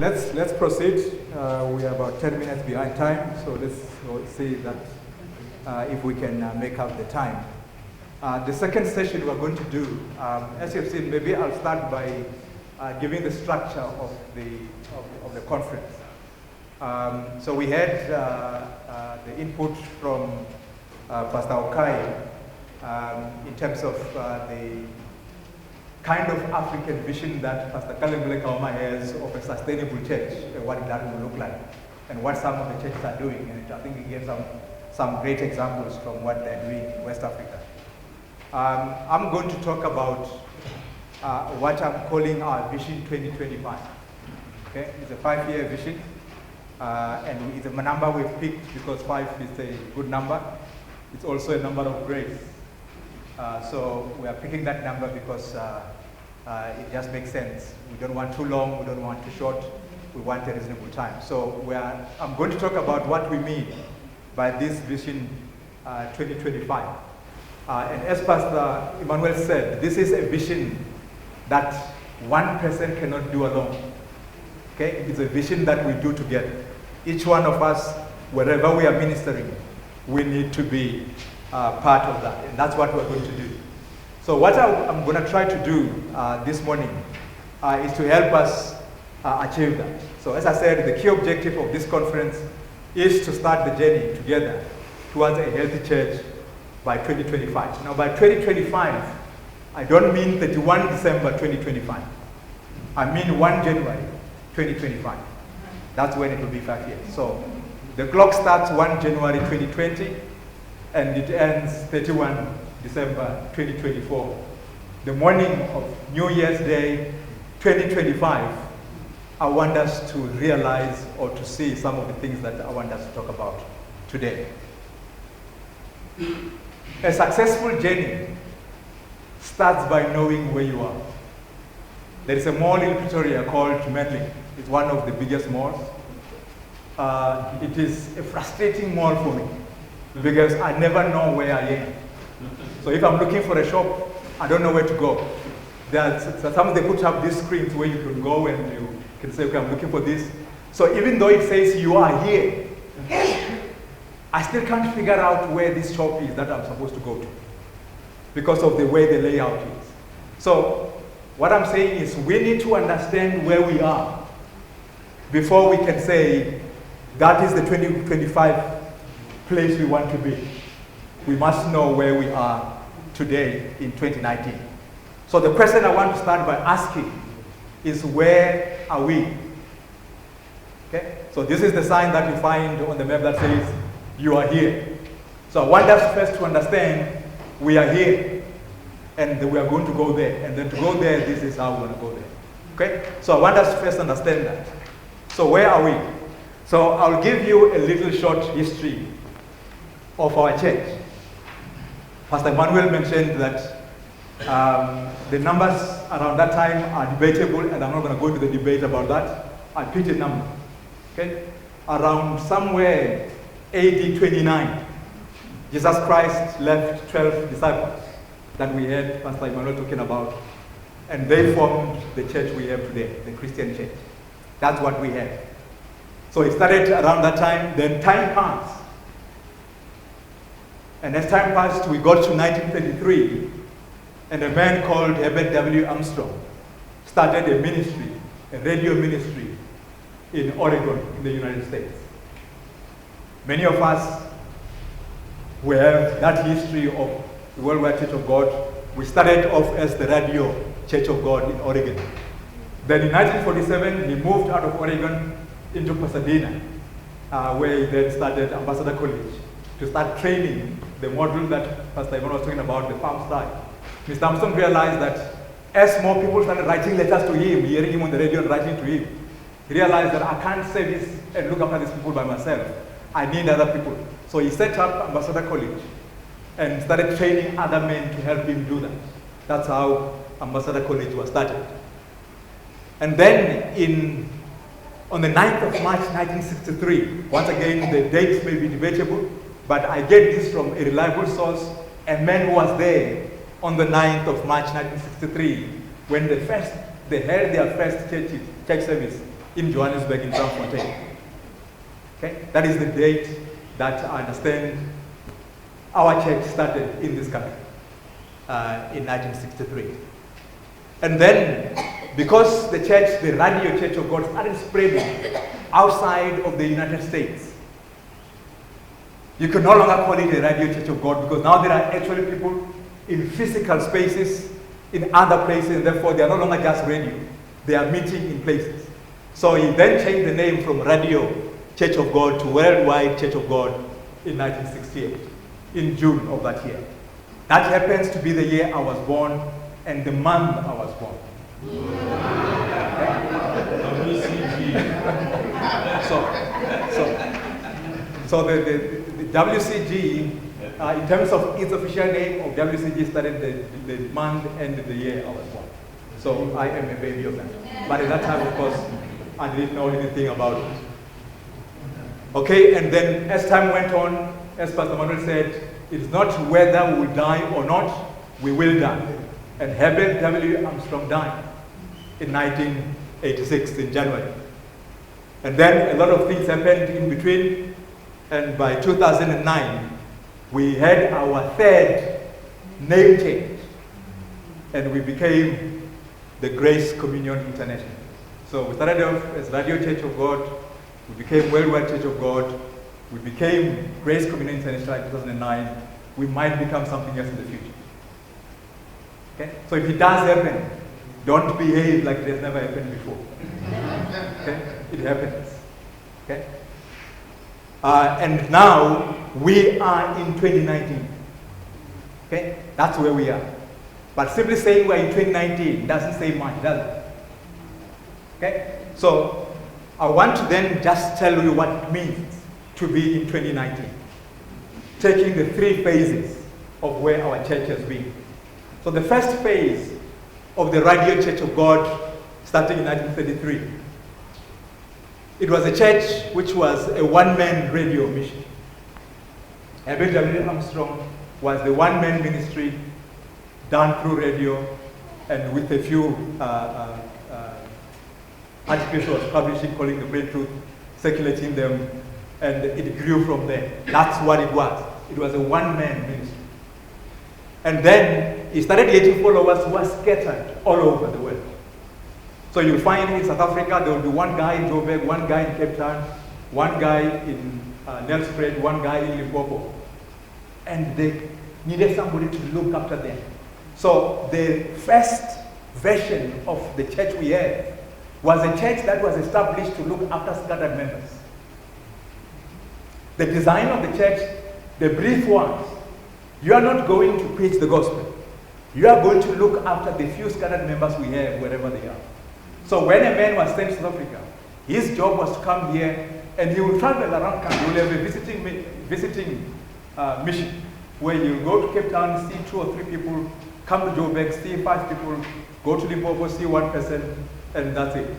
let's proceed. We are about 10 minutes behind time, so let's see that if we can make up the time. The second session we're going to do, as you've seen, maybe I'll start by giving the structure of the conference. So we had the input from Pastor Okai in terms of the kind of African vision that Pastor Kalemule Kauma has of a sustainable church, and what that will look like, and what some of the churches are doing. And I think he gave some great examples from what they're doing in West Africa. I'm going to talk about what I'm calling our Vision 2025. Okay? It's a 5-year vision, and it's a number we've picked because 5 is a good number. It's also a number of grace. So we are picking that number because it just makes sense. We don't want too long, we don't want too short, we want a reasonable time. So I'm going to talk about what we mean by this Vision 2025. And as Pastor Emmanuel said, this is a vision that one person cannot do alone. Okay? It's a vision that we do together. Each one of us, wherever we are ministering, we need to be part of that, and that's what we're going to do. So what I'm going to try to do this morning is to help us achieve that. So as I said, the key objective of this conference is to start the journey together towards a healthy church by 2025. Now by 2025, I don't mean 31 December 2025. I mean 1 January 2025. That's when it will be 5 years. So the clock starts 1 January 2020, and it ends 31 December 2024. The morning of New Year's Day 2025, I want us to realize or to see some of the things that I want us to talk about today. A successful journey starts by knowing where you are. There is a mall in Pretoria called Medley. It's one of the biggest malls. It is a frustrating mall for me, because I never know where I am. So if I'm looking for a shop, I don't know where to go. Sometimes they put up these screens where you can go and you can say, okay, I'm looking for this. So even though it says you are here, I still can't figure out where this shop is that I'm supposed to go to, because of the way the layout is. So what I'm saying is we need to understand where we are before we can say that is the 2025 place we want to be. We must know where we are today in 2019. So the question I want to start by asking is, where are we? Okay? So this is the sign that you find on the map that says you are here. So I want us first to understand we are here, and we are going to go there. And then to go there, this is how we're going to go there. Okay? So I want us to first understand that. So where are we? So I'll give you a little short history of our church. Pastor Emmanuel mentioned that the numbers around that time are debatable, and I'm not going to go into the debate about that. I picked a number. Okay? Around somewhere AD 29, Jesus Christ left 12 disciples that we had Pastor Emmanuel talking about, and they formed the church we have today, the Christian church. That's what we have. So it started around that time, then time passed. And as time passed, we got to 1933, and a man called Herbert W. Armstrong started a ministry, a radio ministry in Oregon, in the United States. Many of us, we have that history of the Worldwide Church of God. We started off as the Radio Church of God in Oregon. Then in 1947, he moved out of Oregon into Pasadena, where he then started Ambassador College to start training the model that Pastor Ivan was talking about, the farm style. Mr. Armstrong realized that as more people started writing letters to him, hearing him on the radio and writing to him, he realized that I can't say this and look after these people by myself. I need other people. So he set up Ambassador College and started training other men to help him do that. That's how Ambassador College was started. And then on the 9th of March 1963, once again the dates may be debatable, but I get this from a reliable source, a man who was there on the 9th of March 1963 when they held their first church service in Johannesburg in Braamfontein. Okay? That is the date that I understand our church started in this country in 1963. And then, because the church, the Radio Church of God, started spreading outside of the United States, you can no longer call it a Radio Church of God, because now there are actually people in physical spaces in other places, and therefore they are no longer just radio. They are meeting in places. So he then changed the name from Radio Church of God to Worldwide Church of God in 1968, in June of that year. That happens to be the year I was born and the month I was born. So the WCG, in terms of its official name of WCG, started the month and the year I was born. So I am a baby of that. But at that time, of course, I didn't know anything about it. Okay, and then as time went on, as Pastor Manuel said, it's not whether we will die or not, we will die. And Herbert W. Armstrong died in 1986 in January. And then a lot of things happened in between, and by 2009, we had our third name change, and we became the Grace Communion International. So we started off as Radio Church of God, we became Worldwide Church of God, we became Grace Communion International in 2009. We might become something else in the future. Okay? So if it does happen, don't behave like it has never happened before. Okay? It happens. Okay? And now we are in 2019. Okay? That's where we are. But simply saying we're in 2019 doesn't say much, does it? Okay? So I want to then just tell you what it means to be in 2019. Taking the three phases of where our church has been. So the first phase of the Radio Church of God, starting in 1933. It was a church which was a one-man radio mission. Herbert W. Armstrong was the one-man ministry done through radio, and with a few articles he was publishing, calling the Great Truth, circulating them, and it grew from there. That's what it was. It was a one-man ministry. And then he started getting followers who were scattered all over the world. So you'll find in South Africa, there will be one guy in Joburg, one guy in Cape Town, one guy in Nelspruit, one guy in Limpopo. And they needed somebody to look after them. So the first version of the church we had was a church that was established to look after scattered members. The design of the church, the brief was, you are not going to preach the gospel. You are going to look after the few scattered members we have wherever they are. So when a man was sent to South Africa, his job was to come here and he will travel around country. He will have a visiting mission where you go to Cape Town, see 2 or 3 people, come to Joburg, see 5 people, go to Limpopo, see 1 person, and that's it.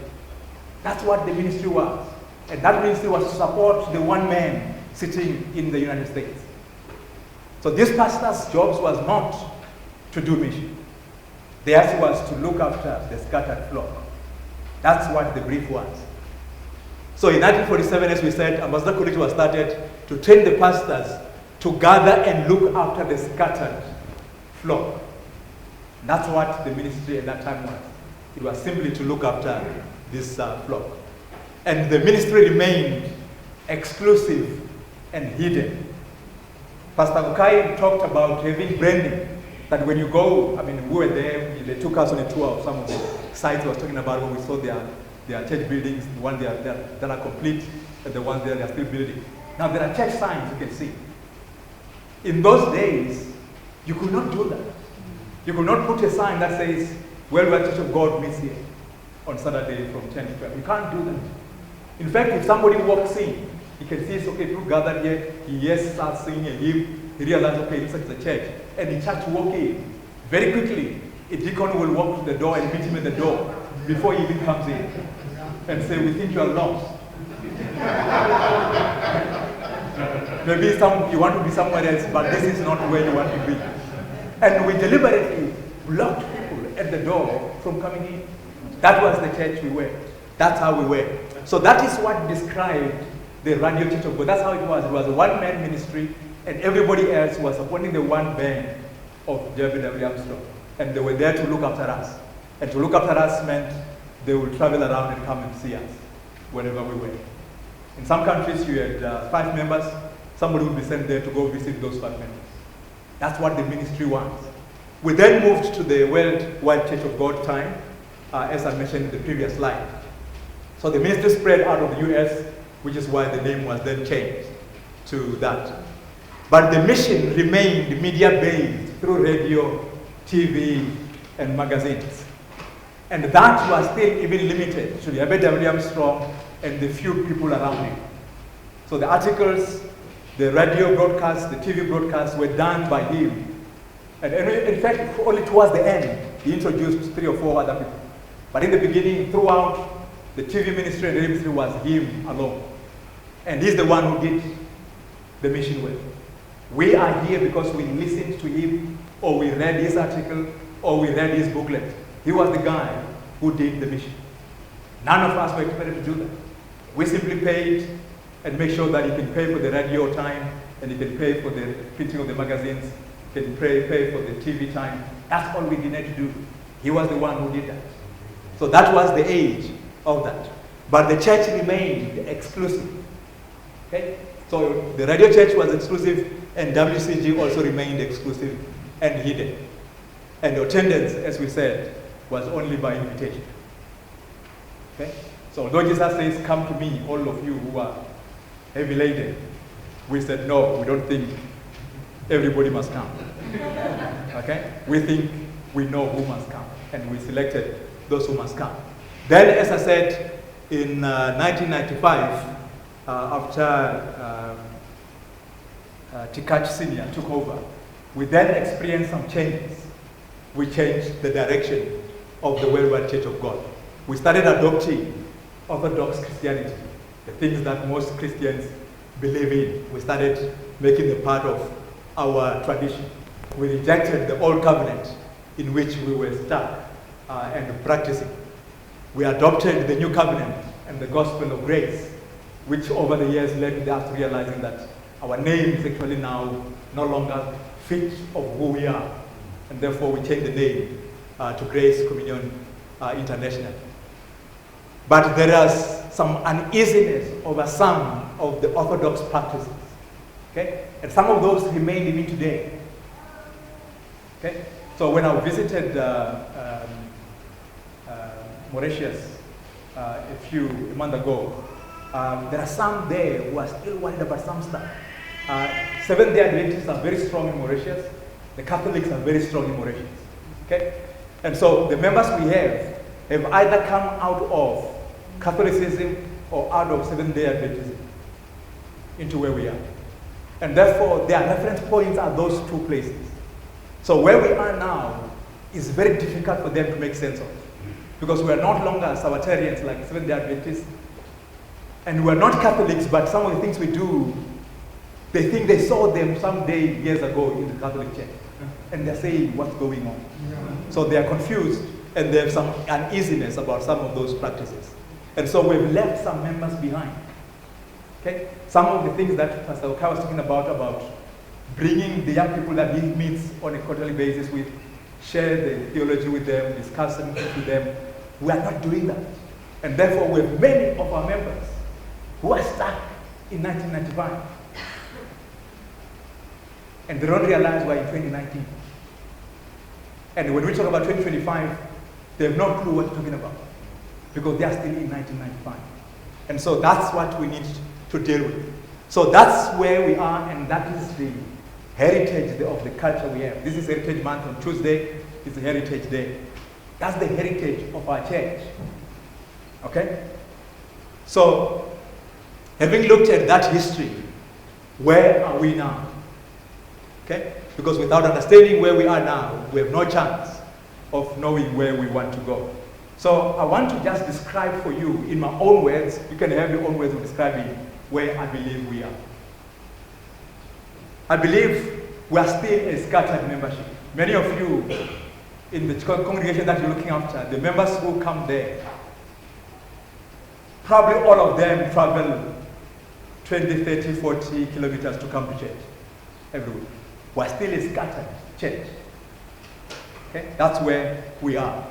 That's what the ministry was. And that ministry was to support the one man sitting in the United States. So this pastor's job was not to do mission. Theirs was to look after the scattered flock. That's what the brief was. So in 1947, as we said, Ambassador College was started to train the pastors to gather and look after the scattered flock. That's what the ministry at that time was. It was simply to look after this flock. And the ministry remained exclusive and hidden. Pastor Bukai talked about having branding, that when you go, I mean, we were there, they took us on a tour of some of the sites he was talking about when we saw their church buildings, the ones that are complete, and the ones that they are still building. Now there are church signs you can see. In those days, you could not do that. You could not put a sign that says, Worldwide Church of God meets here on Saturday from 10 to 12. You can't do that. In fact, if somebody walks in, he can see, okay, people gathered here, he starts singing a hymn, he realizes, okay, this is a church. And he starts to walk in. Very quickly, a deacon will walk to the door and meet him at the door before he even comes in and say, we think you are lost. Maybe you want to be somewhere else, but this is not where you want to be. And we deliberately blocked people at the door from coming in. That was the church we were. That's how we were. So that is what described the Radio Church of God. That's how it was. It was a one-man ministry, and everybody else was supporting the one band of W.W. Armstrong. And they were there to look after us. And to look after us meant they would travel around and come and see us wherever we were. In some countries, you had 5 members. Somebody would be sent there to go visit those 5 members. That's what the ministry was. We then moved to the Worldwide Church of God time, as I mentioned in the previous slide. So the ministry spread out of the US, which is why the name was then changed to that. But the mission remained media-based through radio, TV, and magazines. And that was still even limited to the W. Armstrong and the few people around him. So the articles, the radio broadcasts, the TV broadcasts were done by him. And in fact, only towards the end, he introduced 3 or 4 other people. But in the beginning, throughout, the TV ministry and radio ministry was him alone. And he's the one who did the mission work. We are here because we listened to him, or we read his article, or we read his booklet. He was the guy who did the mission. None of us were expected to do that. We simply paid and make sure that he can pay for the radio time, and he can pay for the printing of the magazines, he can pay for the TV time. That's all we needed to do. He was the one who did that. So that was the age of that. But the church remained exclusive. Okay? So the radio church was exclusive, and WCG also remained exclusive and hidden. And the attendance, as we said, was only by invitation. Okay? So although Jesus says, "Come to me, all of you who are heavy laden," we said, no, we don't think everybody must come. Okay? We think we know who must come, and we selected those who must come. Then, as I said, in 1995, after Tikach Senior took over, we then experienced some changes. We changed the direction of the Worldwide Church of God. We started adopting Orthodox Christianity, the things that most Christians believe in. We started making them part of our tradition. We rejected the old covenant in which we were stuck and practicing. We adopted the new covenant and the gospel of grace, which over the years led us realizing that our name is actually now no longer fit of who we are. And therefore we changed the name to Grace Communion International. But there is some uneasiness over some of the Orthodox practices. Okay? And some of those remain even today. Okay? So when I visited Mauritius a month ago, there are some there who are still worried about some stuff. Seventh-day Adventists are very strong in Mauritius. The Catholics are very strong in Mauritius. Okay? And so the members we have either come out of Catholicism or out of Seventh-day Adventism into where we are. And therefore, their reference points are those 2 places. So where we are now is very difficult for them to make sense of, because we are no longer Sabbatarians like Seventh-day Adventists, and we are not Catholics, but some of the things we do, they think they saw them someday years ago in the Catholic Church, and they're saying, what's going on? Yeah. So they are confused, and they have some uneasiness about some of those practices. And so we've left some members behind. Okay? Some of the things that Pastor Okai was talking about bringing the young people that he meets on a quarterly basis with, share the theology with them, discuss them with them. We are not doing that. And therefore, we have many of our members who are stuck in 1995. And they don't realize we're in 2019. And when we talk about 2025, they have no clue what we're talking about, because they are still in 1995. And so that's what we need to deal with. So that's where we are, and that is the heritage of the culture we have. This is Heritage Month on Tuesday. It's the Heritage Day. That's the heritage of our church. Okay? So, having looked at that history, where are we now? Okay? Because without understanding where we are now, we have no chance of knowing where we want to go. So I want to just describe for you in my own words. You can have your own ways of describing where I believe we are. I believe we are still a scattered membership. Many of you in the congregation that you're looking after, the members who come there, Probably all of them travel 20, 30, 40 kilometers to come to church every week. We're still a scattered church. Okay? That's where we are.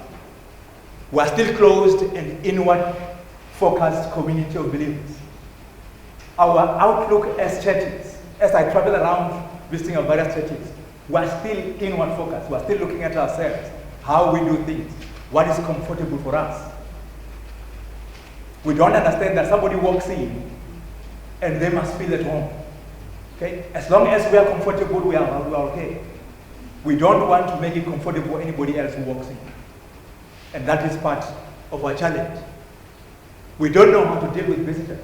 We're still closed and inward focused community of believers. Our outlook as churches, as I travel around visiting our various churches, we're still inward focused. We're still looking at ourselves, how we do things, what is comfortable for us. We don't understand that somebody walks in and they must feel at home. Okay? As long as we are comfortable, we are okay. We don't want to make it comfortable for anybody else who walks in. And that is part of our challenge. We don't know how to deal with visitors.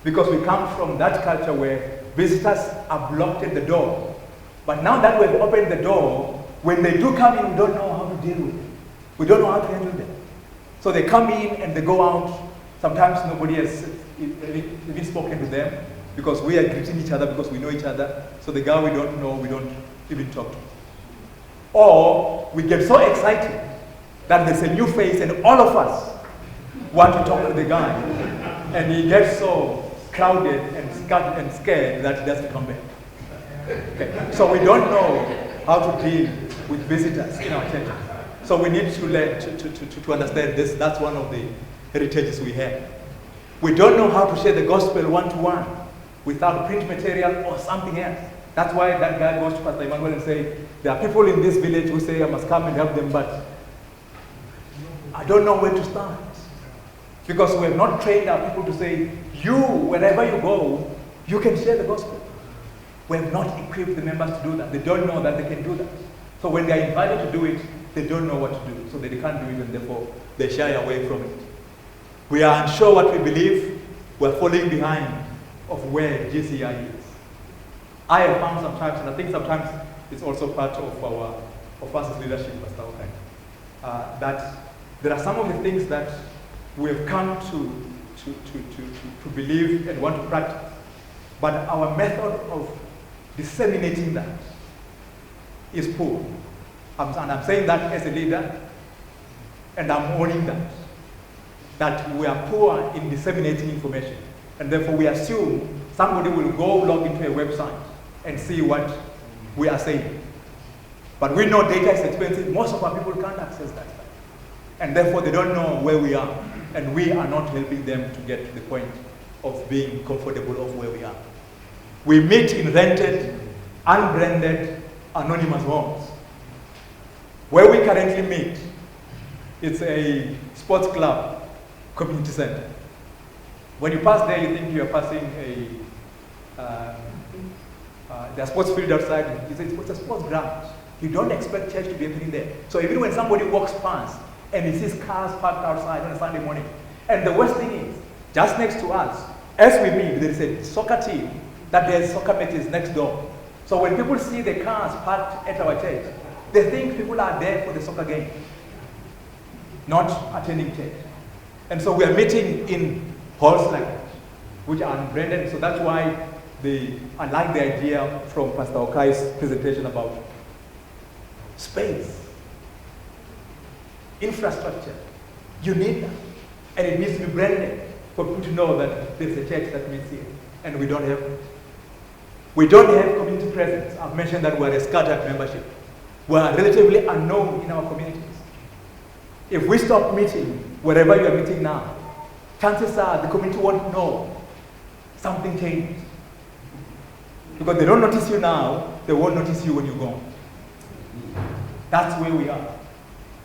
Because we come from that culture where visitors are blocked at the door. But now that we've opened the door, when they do come in, we don't know how to deal with them. We don't know how to handle them. So they come in and they go out. Sometimes nobody has even spoken to them because we are greeting each other because we know each other. So the guy we don't know, we don't even talk to. Or we get so excited that there's a new face and all of us want to talk to the guy. And he gets so crowded and scared that he doesn't come back. Okay. So we don't know how to deal with visitors in our churches. So we need to learn to understand this. That's one of the heritages we have. We don't know how to share the gospel one-to-one without print material or something else. That's why that guy goes to Pastor Emmanuel and say, there are people in this village who say I must come and help them, but I don't know where to start. Because we have not trained our people to say, you, wherever you go, you can share the gospel. We have not equipped the members to do that. They don't know that they can do that. So when they are invited to do it, they don't know what to do. So they can't do it and therefore they shy away from it. We are unsure what we believe. We're falling behind of where GCI is. I have found sometimes, and I think sometimes it's also part of us as leadership, Pastor Okay, that there are some of the things that we have come to believe and want to practice, but our method of disseminating that is poor. And I'm saying that as a leader, and I'm owning that we are poor in disseminating information, and therefore we assume somebody will go log into a website and see what we are saying. But we know data is expensive. Most of our people can't access that. And therefore they don't know where we are. And we are not helping them to get to the point of being comfortable of where we are. We meet in rented, unbranded, anonymous homes. Where we currently meet, it's a sports club community center. When you pass there, you think you are passing the sports field outside. It's a sports ground. You don't expect church to be happening there. So even when somebody walks past and he sees cars parked outside on a Sunday morning, and the worst thing is, just next to us, as we meet, there is a soccer team that there's soccer matches next door. So when people see the cars parked at our church, they think people are there for the soccer game, not attending church. And so we are meeting in halls like that, which are unbranded. So that's why I like the idea from Pastor Okai's presentation about space, infrastructure. You need that. And it needs to be branded for people to know that there's a church that meets here. And we don't have it. We don't have community presence. I've mentioned that we're a scattered membership. We're relatively unknown in our communities. If we stop meeting wherever you are meeting now, chances are the community won't know something changed. Because they don't notice you now, they won't notice you when you're gone. That's where we are.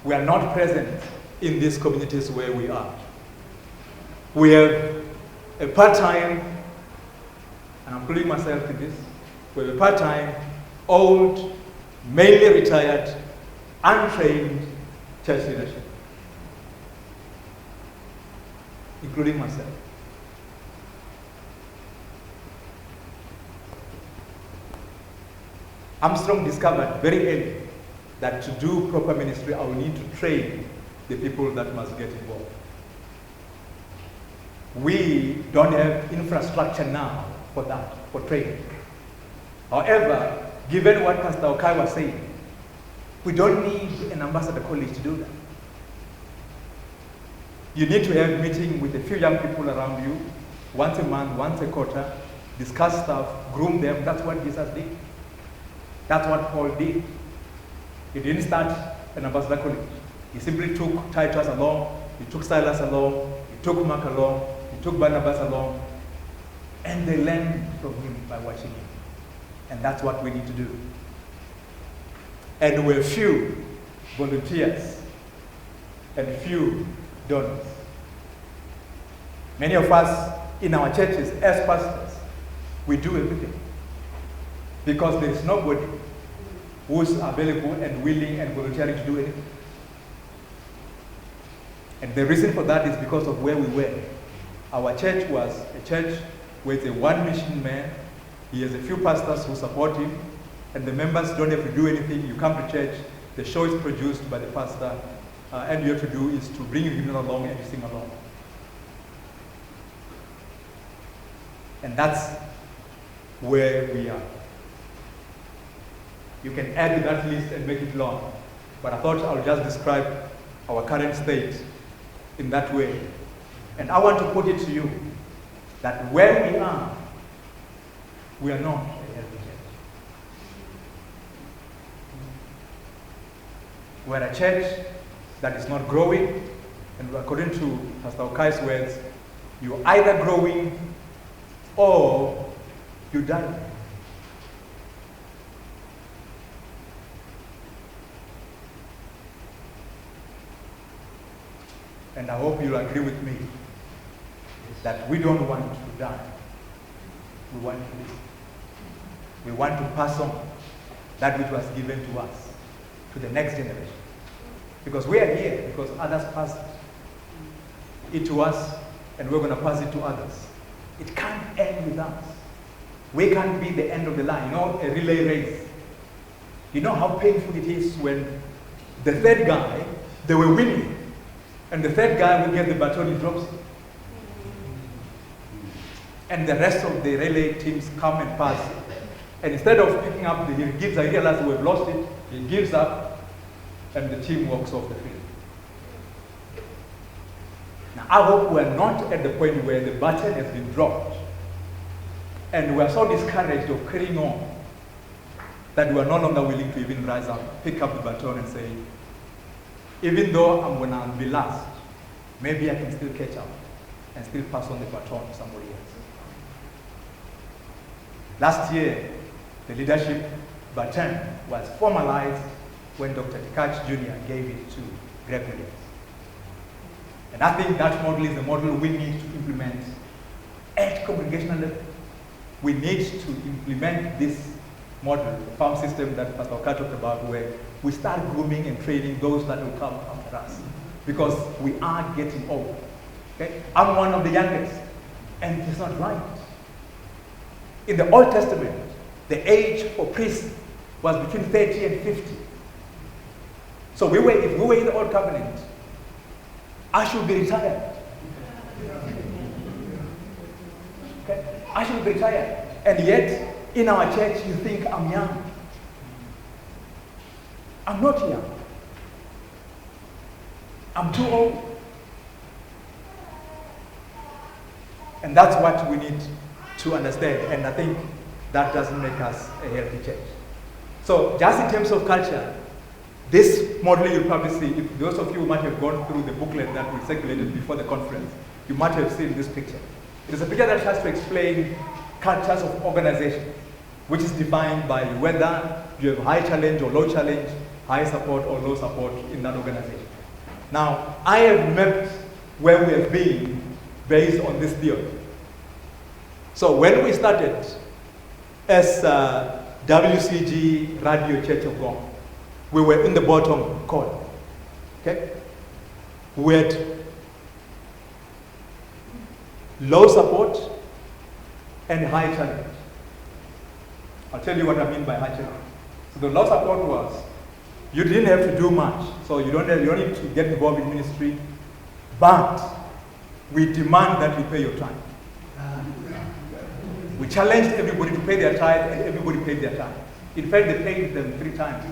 We are not present in these communities where we are. We have a part-time, and I'm including myself in this, we have a part-time, old, mainly retired, untrained church leadership, including myself. Armstrong discovered very early that to do proper ministry, I will need to train the people that must get involved. We don't have infrastructure now for that, for training. However, given what Pastor Okai was saying, we don't need an ambassador college to do that. You need to have a meeting with a few young people around you, once a month, once a quarter, discuss stuff, groom them. That's what Jesus did. That's what Paul did. He didn't start an ambassador college. He simply took Titus along, he took Silas along, he took Mark along, he took Barnabas along, and they learned from him by watching him. And that's what we need to do. And we're few volunteers and few donors. Many of us in our churches, as pastors, we do everything. Because there is nobody who's available and willing and volunteering to do anything. And the reason for that is because of where we were. Our church was a church with a one mission man. He has a few pastors who support him, and the members don't have to do anything. You come to church, the show is produced by the pastor, and you have to do is to bring your hymn along and sing along. And that's where we are. You can add to that list and make it long, but I thought I'll just describe our current state in that way. And I want to put it to you that where we are not a healthy church. We're a church that is not growing, and according to Pastor Okai's words, you're either growing or you die. And I hope you'll agree with me that we don't want to die. We want to live. We want to pass on that which was given to us to the next generation. Because we are here because others passed it to us, and we're going to pass it to others. It can't end with us. We can't be the end of the line. You know, a relay race. You know how painful it is when the third guy, they were winning, and the third guy will get the baton, he drops it. And the rest of the relay teams come and pass. And instead of picking up, he gives, I realize we've lost it, he gives up, and the team walks off the field. Now, I hope we're not at the point where the baton has been dropped, and we're so discouraged of carrying on that we're no longer willing to even rise up, pick up the baton and say, even though I'm going to be last, maybe I can still catch up and still pass on the baton to somebody else. Last year, the leadership baton was formalized when Dr. Tikach Jr. gave it to Greg Williams. And I think that model is the model we need to implement at congregational level. We need to implement this model, the farm system that Pastor Oka talked about, where we start grooming and training those that will come after us. Because we are getting old. Okay? I'm one of the youngest, and it's not right. In the Old Testament, the age for priests was between 30 and 50. So if we were in the Old Covenant, I should be retired. Okay? I should be retired. And yet, in our church, you think I'm young. I'm not young. I'm too old. And that's what we need to understand. And I think that doesn't make us a healthy church. So just in terms of culture, this model you'll probably see, if those of you might have gone through the booklet that we circulated before the conference, you might have seen this picture. It is a picture that has to explain cultures of organization, which is defined by whether you have high challenge or low challenge, high support or low support in that organization. Now, I have mapped where we have been based on this theory. So when we started as WCG Radio Church of God, we were in the bottom corner. Okay? We had low support and high challenge. I'll tell you what I mean by high challenge. So the low support was, you didn't have to do much, so you don't need to get involved in ministry, but we demand that you pay your tithe. We challenged everybody to pay their tithe, and everybody paid their tithe. In fact, they paid them 3 times,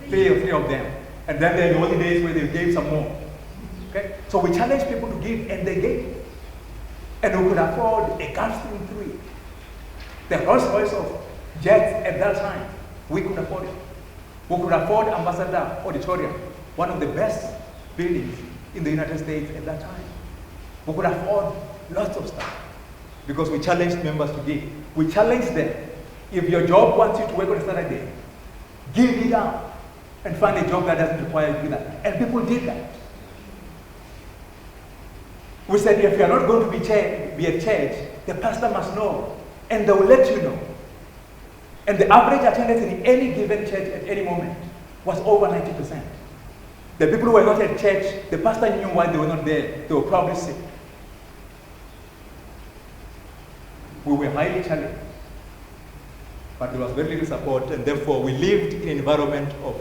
three of them. And then there were the days where they gave some more. Okay? Okay? So we challenge people to give, and they gave. And we could afford a Gulfstream 3. The Rolls Royce of jets at that time, we could afford it. We could afford Ambassador Auditorium, one of the best buildings in the United States at that time. We could afford lots of stuff because we challenged members to give. We challenged them. If your job wants you to work on a Saturday, give it up and find a job that doesn't require you to do that. And people did that. We said, if you're not going to be at church, the pastor must know, and they will let you know. And the average attendance in any given church at any moment was over 90%. The people who were not at church, the pastor knew why they were not there. They were probably sick. We were highly challenged. But there was very little support, and therefore we lived in an environment of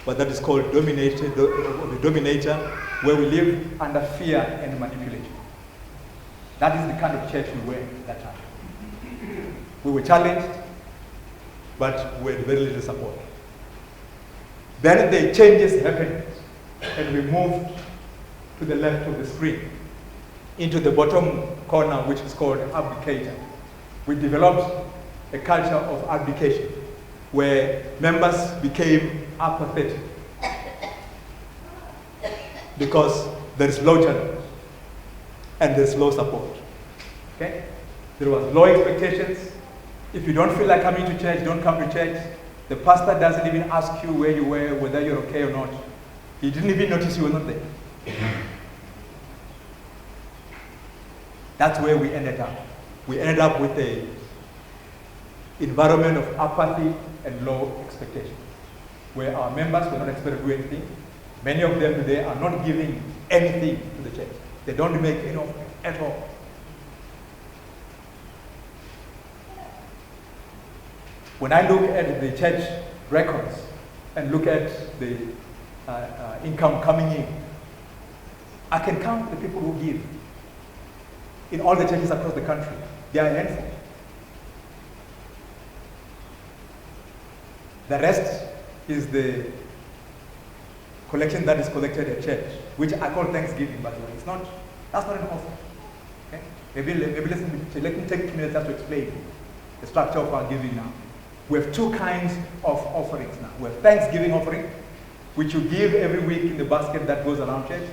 what that is called dominator, where we live under fear and manipulation. That is the kind of church we were at that time. We were challenged, but we had very little support. Then the changes happened, and we moved to the left of the screen, into the bottom corner, which is called abdicator. We developed a culture of abdication, where members became apathetic because there is low challenge and there is low support. Okay? There was low expectations. If you don't feel like coming to church, don't come to church. The pastor doesn't even ask you where you were, whether you're okay or not. He didn't even notice you were not there. That's where we ended up. We ended up with a environment of apathy and low expectations, where our members were not expected to do anything. Many of them today are not giving anything to the church. They don't make any offering at all. When I look at the church records and look at the income coming in, I can count the people who give in all the churches across the country. They are a handful. The rest is the collection that is collected at church, which I call Thanksgiving, by the way. That's not an offering. Okay? Maybe let me take 2 minutes just to explain the structure of our giving now. We have 2 kinds of offerings now. We have Thanksgiving offering, which you give every week in the basket that goes around church.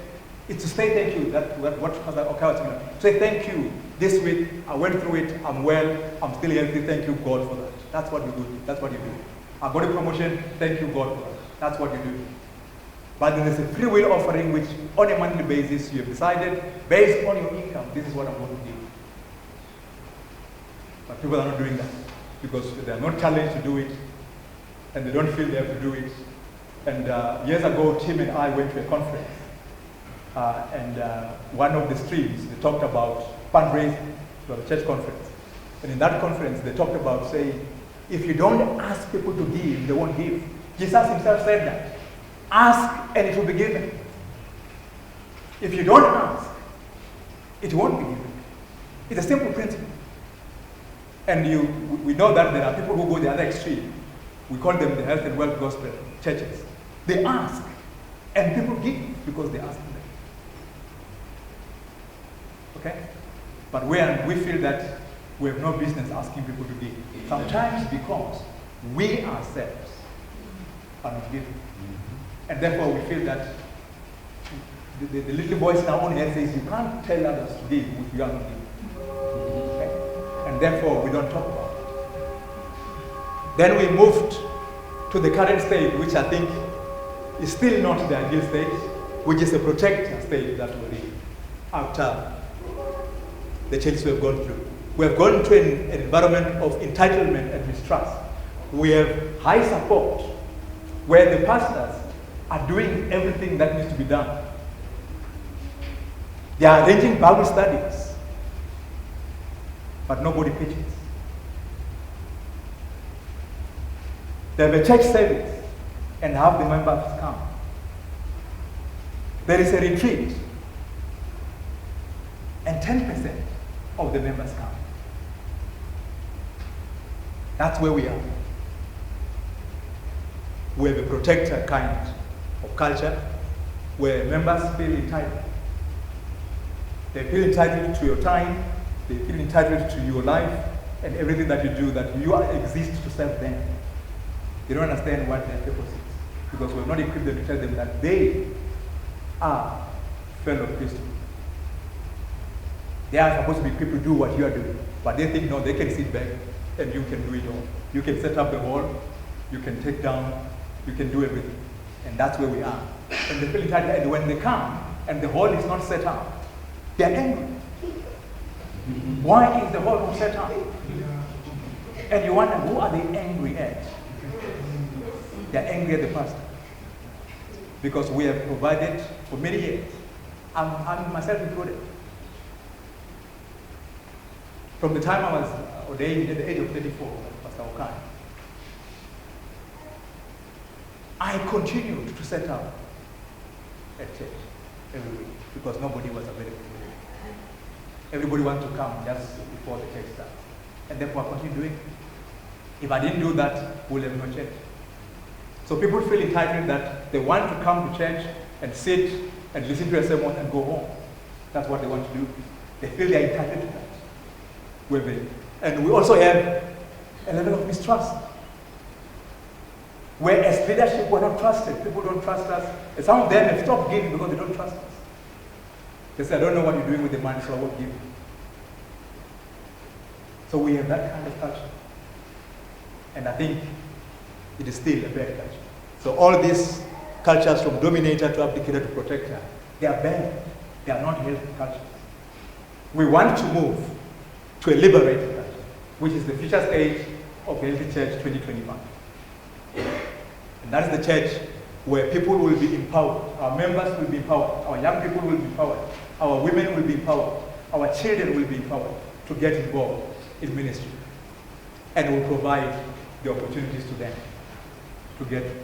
It's to say thank you. That's what Pastor Oka was saying. Say thank you. This week, I went through it. I'm well. I'm still healthy. Thank you, God, for that. That's what you do. That's what you do. I got a promotion. Thank you, God, for that. That's what you do. But then there's a free will offering, which on a monthly basis, you have decided, based on your income, this is what I'm going to give. But people are not doing that because they are not challenged to do it, and they don't feel they have to do it. And years ago, Tim and I went to a conference. And one of the streams, they talked about fundraising for a church conference. And in that conference, they talked about saying, if you don't ask people to give, they won't give. Jesus himself said that. Ask and it will be given. If you don't ask, it won't be given. It's a simple principle. And we know that there are people who go the other extreme. We call them the health and wealth gospel churches. They ask, and people give because they ask them. Okay? But we feel that we have no business asking people to give. Sometimes because we ourselves are not giving. And therefore we feel that the little voice in our own head says, you can't tell others to give if you are not giving. Okay? And therefore we don't talk about it. Then we moved to the current stage, which I think is still not the ideal stage, which is a protector stage that we're in after the changes we have gone through. We have gone to an environment of entitlement and mistrust. We have high support, where the pastors are doing everything that needs to be done. They are arranging Bible studies, but nobody preaches. They have a church service and half the members come. There is a retreat and 10% of the members come. That's where we are. We have a protector kind of culture where members feel entitled. They feel entitled to your time, they feel entitled to your life, and everything that you do, that you exist to serve them. They don't understand what their purpose is, because we're not equipped to tell them that they are fellow Christians. They are supposed to be equipped to do what you are doing, but they think, no, they can sit back and you can do it all. You can set up the wall, you can take down, you can do everything. And that's where we are. And they feel entitled, and when they come and the hall is not set up, they are angry. Why is the hall not set up? And you wonder, who are they angry at? They are angry at the pastor. Because we have provided for many years. I'm myself included. From the time I was ordained at the age of 34, Pastor Okan, I continued to set up at church every week because nobody was available. Everybody wanted to come just before the church starts. And therefore I continued doing it. If I didn't do that, we'll have no church. So people feel entitled that they want to come to church and sit and listen to a sermon and go home. That's what they want to do. They feel they're entitled to that. And we also have a level of mistrust. Where as leadership we're not trusted. People don't trust us. And some of them have stopped giving because they don't trust us. They say, I don't know what you're doing with the money, so I won't give you. So we have that kind of culture. And I think it is still a bad culture. So all these cultures from dominator to applicator to protector, they are bad. They are not healthy cultures. We want to move to a liberated culture, which is the future stage of Healthy Church 2025. And that's the church where people will be empowered. Our members will be empowered. Our young people will be empowered. Our women will be empowered. Our children will be empowered to get involved in ministry. And we'll provide the opportunities to them to get to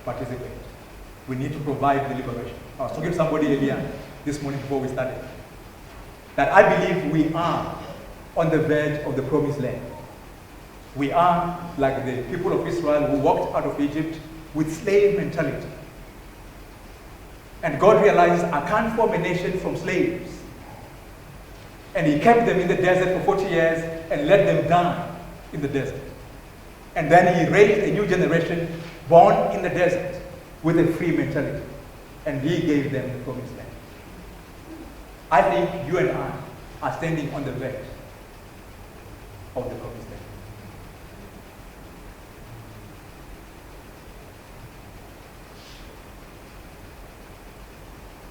participate. We need to provide the liberation. I was talking to somebody earlier this morning before we started, that I believe we are on the verge of the promised land. We are like the people of Israel who walked out of Egypt with slave mentality. And God realized, I can't form a nation from slaves. And he kept them in the desert for 40 years and let them die in the desert. And then he raised a new generation born in the desert with a free mentality. And he gave them the promised land. I think you and I are standing on the verge of the promised land.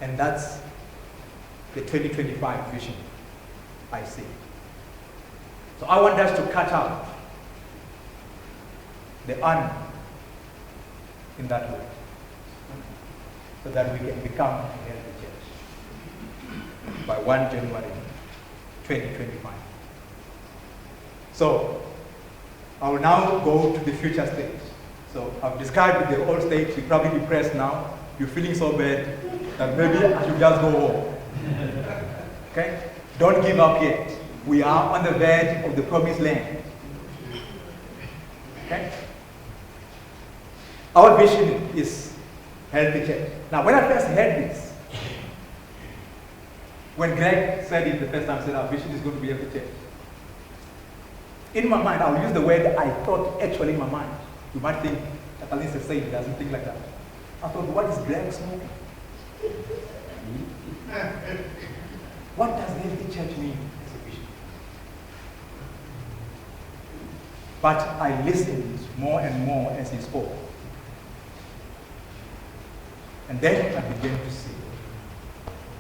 And that's the 2025 vision I see. So I want us to cut out the un in that way, so that we can become a healthy church by 1 January 2025. So I will now go to the future stage. So I've described the old stage. You're probably depressed now. You're feeling so bad that maybe I should just go home. Okay? Don't give up yet. We are on the verge of the promised land. Okay? Our vision is healthy church. Now, when I first heard this, when Greg said it the first time, said our vision is going to be healthy church. In my mind, I'll use the word I thought actually in my mind. You might think that at least a saying doesn't think like that. I thought, what is Greg smoking? What does healthy church mean as a vision? But I listened more and more as he spoke. And then I began to see.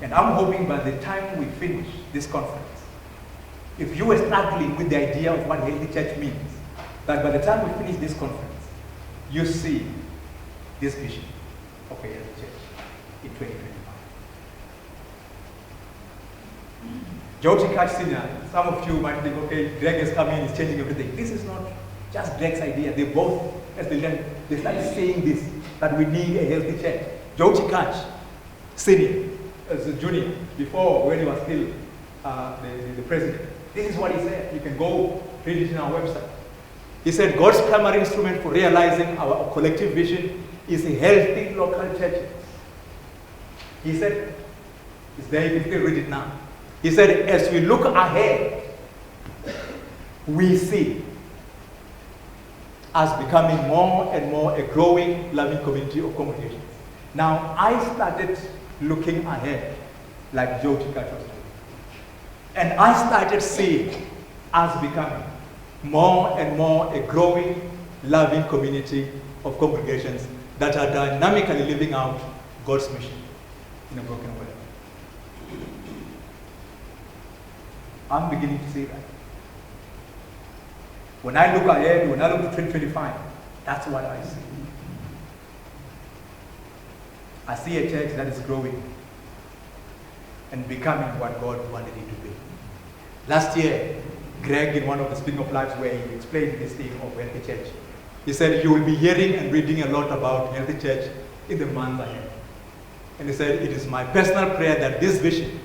And I'm hoping by the time we finish this conference, if you were struggling with the idea of what healthy church means, that by the time we finish this conference, you see this vision of a healthy church in 2025. George Catch Sr., some of you might think, okay, Greg has come in, he's changing everything. This is not just Greg's idea. They both, as they learned, they started saying this, that we need a healthy church. George Catch Sr., as a junior, before when he was still the president, this is what he said. You can go read it in our website. He said, God's primary instrument for realizing our collective vision is a healthy local churches. He said, it's there, you can read it now. He said, as we look ahead, we see us becoming more and more a growing, loving community of congregations. Now, I started looking ahead, like Joe Chikacho was doing. And I started seeing us becoming more and more a growing, loving community of congregations that are dynamically living out God's mission in a broken world. I'm beginning to see that. When I look ahead, when I look to 2025, that's what I see. I see a church that is growing and becoming what God wanted it to be. Last year, Greg, in one of the Speaking of Lives, where he explained this thing of healthy church, he said, you will be hearing and reading a lot about healthy church in the months ahead. And he said, it is my personal prayer that this vision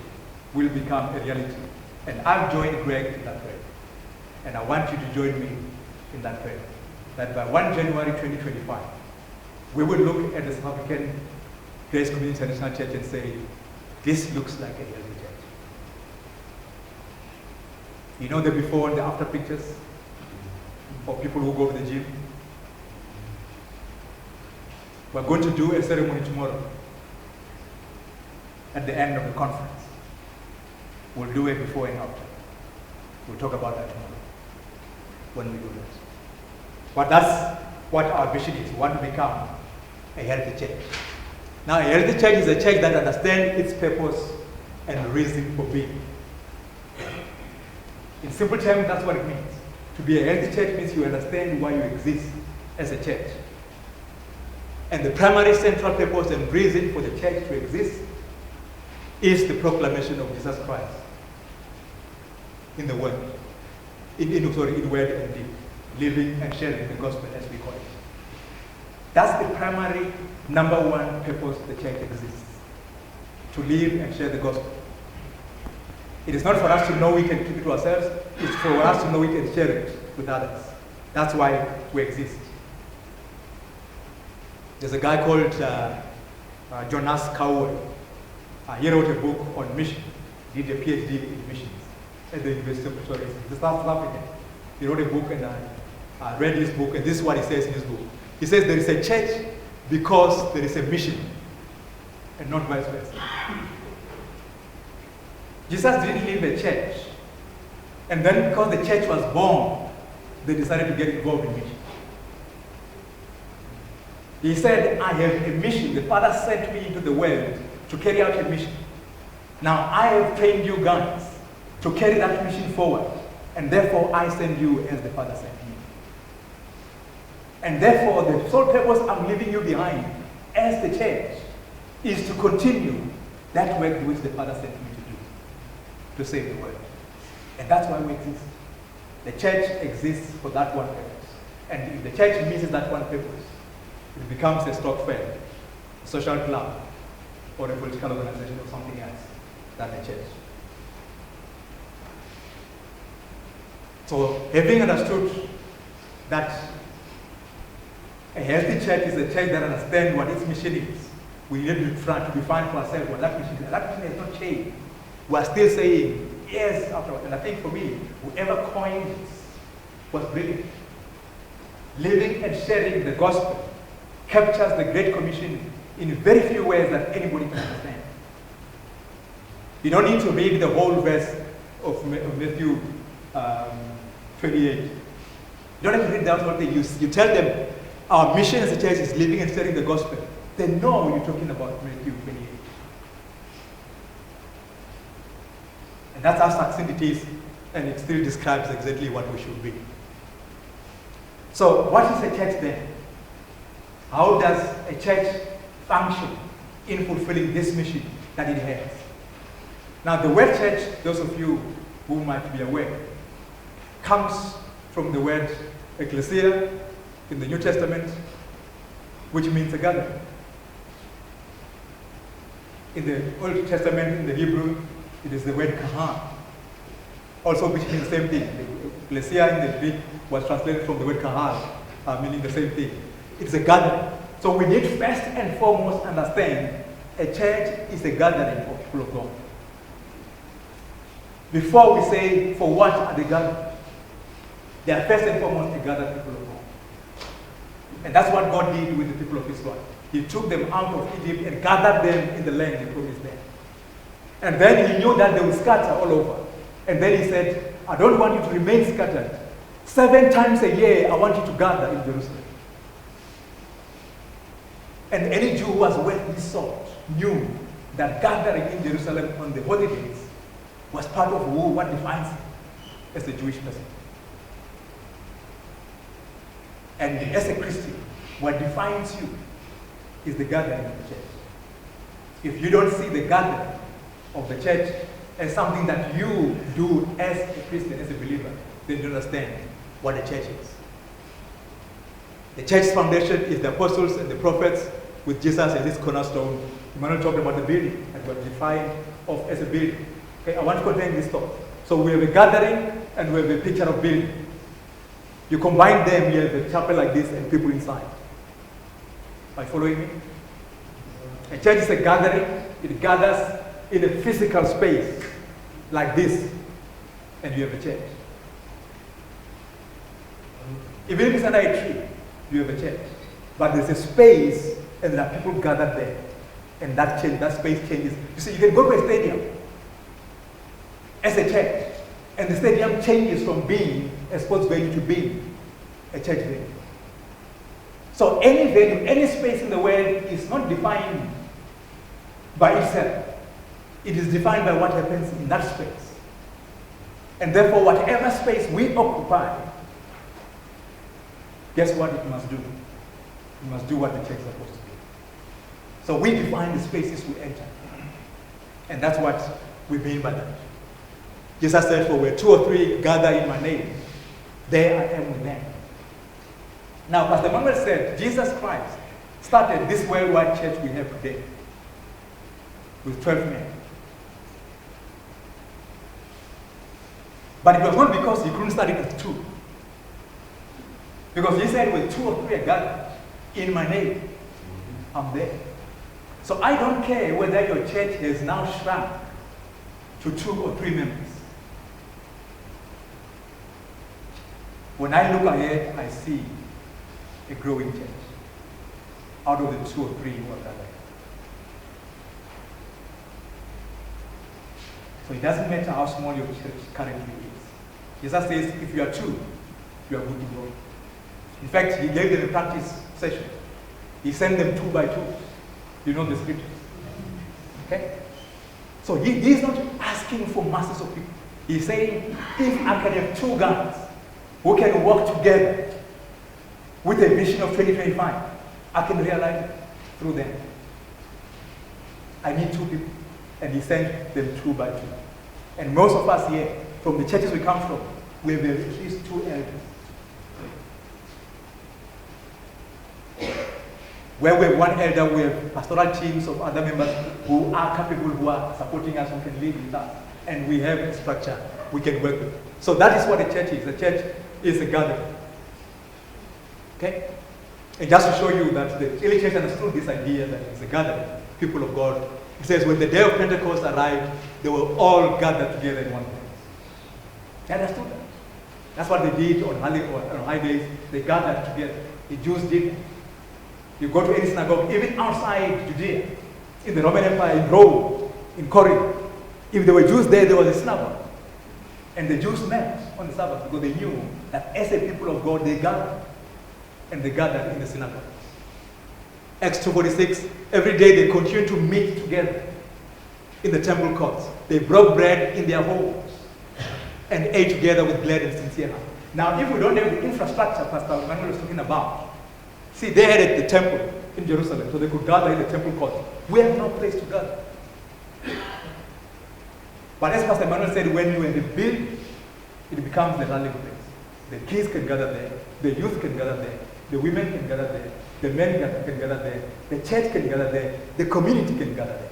will become a reality. And I've joined Greg in that prayer. And I want you to join me in that prayer. That by 1 January 2025, we will look at the South African Grace Community International Church and say, this looks like a healthy church. You know the before and the after pictures of people who go to the gym? We're going to do a ceremony tomorrow at the end of the conference. We'll do it before and after. We'll talk about that tomorrow when we do that. But that's what our vision is. We want to become a healthy church. Now, a healthy church is a church that understands its purpose and reason for being. In simple terms, that's what it means. To be a healthy church means you understand why you exist as a church. And the primary central purpose and reason for the church to exist is the proclamation of Jesus Christ in the world, in word and deed, living and sharing the gospel as we call it. That's the primary, number one purpose the church exists, to live and share the gospel. It is not for us to know it and keep it to ourselves, it's for us to know it and share it with others. That's why we exist. There's a guy called Jonas Cowell. He wrote a book on mission. He did a PhD in missions at the University of Pretoria. He's South African. He wrote a book, and I read his book, and this is what he says in his book. He says there is a church because there is a mission, and not vice versa. Jesus didn't leave a church, and then because the church was born, they decided to get involved in mission. He said, I have a mission. The Father sent me into the world to carry out a mission. Now I have trained you guys to carry that mission forward, and therefore I send you as the Father sent me. And therefore the sole purpose I'm leaving you behind as the church is to continue that work which the Father sent me to do, to save the world. And that's why we exist. The church exists for that one purpose. And if the church misses that one purpose, it becomes a stock firm, a social club, or a political organization or something else than the church. So, having understood that a healthy church is a church that understands what its mission is, we need to define for ourselves what that mission is. That mission has not changed. We are still saying yes afterwards. And I think for me, whoever coined this was brilliant. Living and sharing the gospel captures the Great Commission in very few ways that anybody can understand. You don't need to read the whole verse of Matthew 28. You don't have to read that whole thing. You tell them, our mission as a church is living and sharing the gospel. They know you're talking about Matthew 28. And that's how succinct it is, and it still describes exactly what we should be. So, what is a church then? How does a church function in fulfilling this mission that it has? Now, the word church, those of you who might be aware, comes from the word ecclesia in the New Testament, which means a gathering. In the Old Testament, in the Hebrew, it is the word kahan, also which means the same thing. The ecclesia in the Greek was translated from the word kahal, meaning the same thing. It's a gathering. So we need first and foremost understand a church is a gathering of people of God. Before we say, for what are they gathered? They are first and foremost a gathered people of God. And that's what God did with the people of Israel. He took them out of Egypt and gathered them in the land He promised them. And then He knew that they would scatter all over. And then He said, I don't want you to remain scattered. 7 times a year, I want you to gather in Jerusalem. And any Jew who was worth his salt knew that gathering in Jerusalem on the holy days was part of what defines him as a Jewish person. And as a Christian, what defines you is the gathering of the church. If you don't see the gathering of the church as something that you do as a Christian, as a believer, then you understand what the church is. The church's foundation is the apostles and the prophets with Jesus as his cornerstone. Emmanuel talked about the building and what defined of as a building. Okay, I want to contain this thought. So we have a gathering and we have a picture of building. You combine them, you have a chapel like this and people inside. Are you following me? A church is a gathering. It gathers in a physical space like this, and you have a church. Even if it's under a tree, you have a church. But there's a space, and there are people gathered there, and that space changes. You see, you can go to a stadium as a church, and the stadium changes from being a sports venue to being a church venue. So any venue, any space in the world is not defined by itself. It is defined by what happens in that space. And therefore, whatever space we occupy, guess what it must do? It must do what the church is supposed to do. So we define the spaces we enter. And that's what we mean by that. Jesus said, for where 2 or 3 gather in my name, there I am with them. Now, Pastor Manuel said, Jesus Christ started this worldwide church we have today with 12 men. But it was not because he couldn't start it with 2. Because he said, with 2 or 3 are gathered in my name, I'm there. So I don't care whether your church has now shrunk to 2 or 3 members. When I look ahead, I see a growing church out of the 2 or 3 who are gathered. So it doesn't matter how small your church currently is. Jesus says, if you are 2, you are good to go. In fact, he gave them a practice session. He sent them 2 by 2. You know the scriptures. Okay? So he's not asking for masses of people. He's saying, if I can have 2 guys who can work together with a vision of 2025, I can realize it through them. I need 2 people. And he sent them 2 by 2. And most of us here, from the churches we come from, we have at least 2 elders. Where we have 1 elder, we have pastoral teams of other members who are capable, who are supporting us, who can lead with us. And we have a structure we can work with. So that is what a church is. A church is a gathering. Okay? And just to show you that the early church understood this idea that it's a gathering, people of God. It says, when the day of Pentecost arrived, they were all gathered together in one place. They understood that. That's what they did on high days. They gathered together. The Jews did. You go to any synagogue, even outside Judea, in the Roman Empire, in Rome, in Corinth, if there were Jews there, there was a synagogue. And the Jews met on the Sabbath because they knew that as a people of God, they gathered. And they gathered in the synagogue. Acts 2:46, every day they continued to meet together in the temple courts. They broke bread in their homes and ate together with glad and sincere heart. Now, if we don't have the infrastructure Pastor Emmanuel was talking about, see, they had at the temple in Jerusalem, so they could gather in the temple court. We have no place to gather. But as Pastor Emmanuel said, when you are in the building, it becomes the rallying place. The kids can gather there, the youth can gather there, the women can gather there, the men can gather there, the church can gather there, the community can gather there.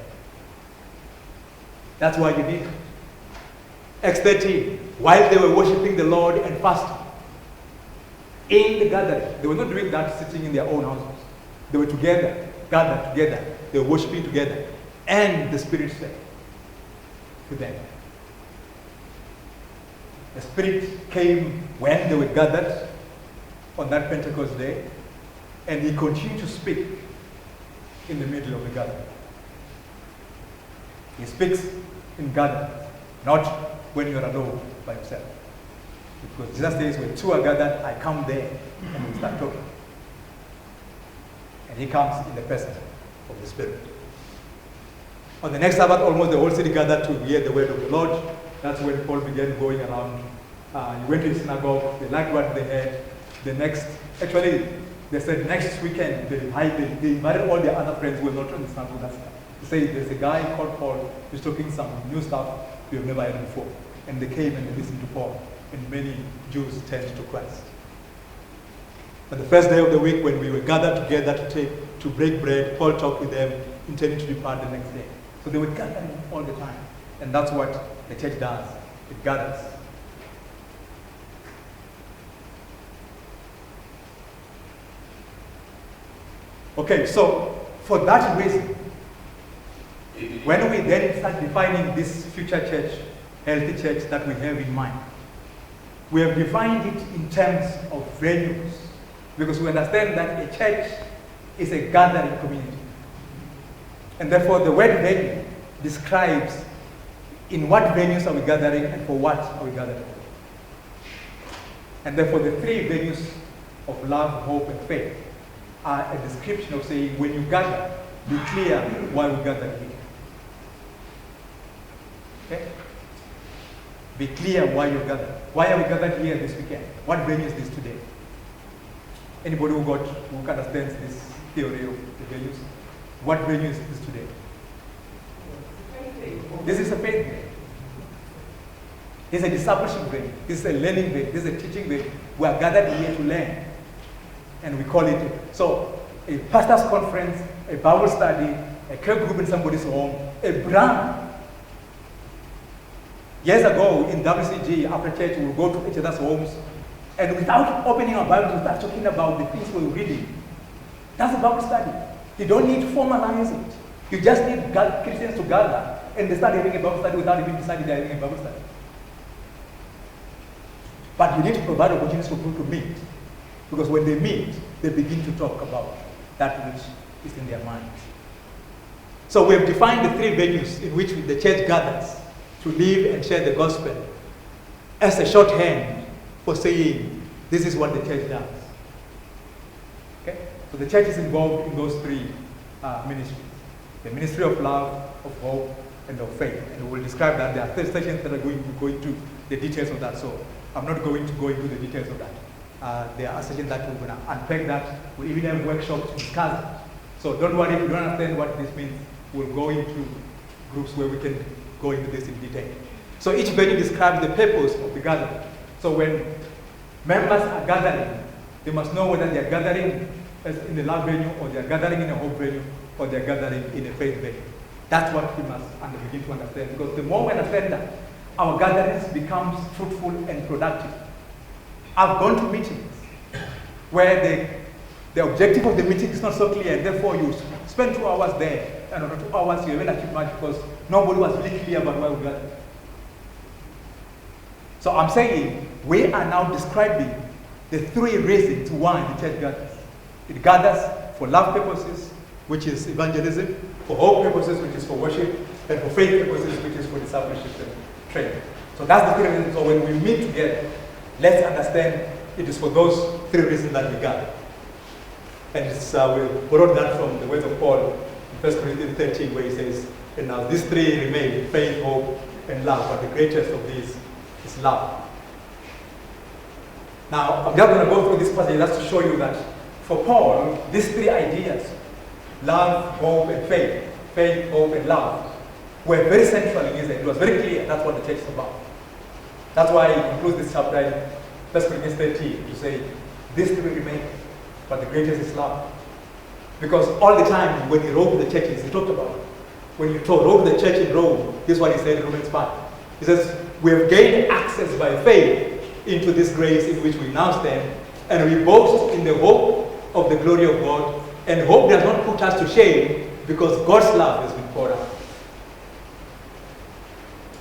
That's why you need Acts 13, while they were worshiping the Lord and fasting, in the gathering, they were not doing that sitting in their own houses. They were together, gathered together, they were worshiping together, and the Spirit said to them. The Spirit came when they were gathered on that Pentecost day, and he continued to speak in the middle of the gathering. He speaks in gatherings, not when you're alone by yourself. Because Jesus says, when two are gathered, I come there and we start talking. And he comes in the presence of the Spirit. On the next Sabbath, almost the whole city gathered to hear the word of the Lord. That's when Paul began going around. He went to the synagogue, they liked what they heard. They said next weekend, they invited all their other friends who were not on the synagogue that time. They say, there's a guy called Paul who's talking some new stuff we have never heard before. And they came and they listened to Paul. And many Jews turned to Christ. On the first day of the week, when we were gathered together to break bread, Paul talked with them, intending to depart the next day. So they were gathering all the time. And that's what the church does. It gathers. Okay, so for that reason, when we then start defining this future church, healthy church that we have in mind, we have defined it in terms of venues, because we understand that a church is a gathering community. And therefore the word venue describes in what venues are we gathering and for what are we gathering. And therefore the three venues of love, hope, and faith are a description of saying, when you gather, be clear why we gather here. Okay? Be clear why you gather. Why are we gathered here this weekend? What venue is this today? Anybody who understands this theory of the venues? What venue is this today? This is a faith venue. This is a discipleship venue. This is a learning venue. This is a teaching venue. We are gathered here to learn. And we call it, so a pastor's conference, a Bible study, a care group in somebody's home, a brand. Years ago in WCG, after church, we would go to each other's homes, and without opening our Bible, we start talking about the things we're reading. That's a Bible study. You don't need to formalize it. You just need Christians to gather, and they start having a Bible study without even deciding they're having a Bible study. But you need to provide opportunities for people to meet, because when they meet, they begin to talk about that which is in their minds. So we have defined the three venues in which the church gathers to live and share the gospel as a shorthand for saying, this is what the church does. Okay? So the church is involved in those three ministries. The ministry of love, of hope, and of faith. And we will describe that. There are 3 sessions that are going to go into the details of that. So I'm not going to go into the details of that. There are sessions that we're going to unpack that. We'll even have workshops to discuss it. So don't worry, if you don't understand what this means, we'll go into groups where we can go into this in detail. So each venue describes the purpose of the gathering. So when members are gathering, they must know whether they are gathering in the love venue, or they are gathering in a hope venue, or they are gathering in a faith venue. That's what we must begin to understand. Because the more we understand that, our gatherings becomes fruitful and productive. I've gone to meetings where the objective of the meeting is not so clear, and therefore you spend 2 hours there, and after 2 hours you haven't achieved much because nobody was really clear about why we gathered. So I'm saying we are now describing the 3 reasons why the church gathers. It gathers for love purposes, which is evangelism, for hope purposes, which is for worship, and for faith purposes, which is for discipleship and training. So that's the 3 reasons. So when we meet together, let's understand it is for those 3 reasons that we gather. And we borrowed that from the words of Paul in 1 Corinthians 13, where he says, and now these 3 remain, faith, hope, and love, but the greatest of these is love. Now, I'm just going to go through this passage just to show you that for Paul, these 3 ideas, love, hope, and faith, hope, and love, were very central in his life. It was very clear that's what the church is about. That's why he concludes this chapter in 1 Corinthians 13 to say, these 3 remain, but the greatest is love. Because all the time when he wrote to the churches, he talked about it. When he wrote to the church in Rome, this is what he said in Romans 5. He says, we have gained access by faith into this grace in which we now stand, and we boast in the hope of the glory of God, and hope does not put us to shame, because God's love has been poured out.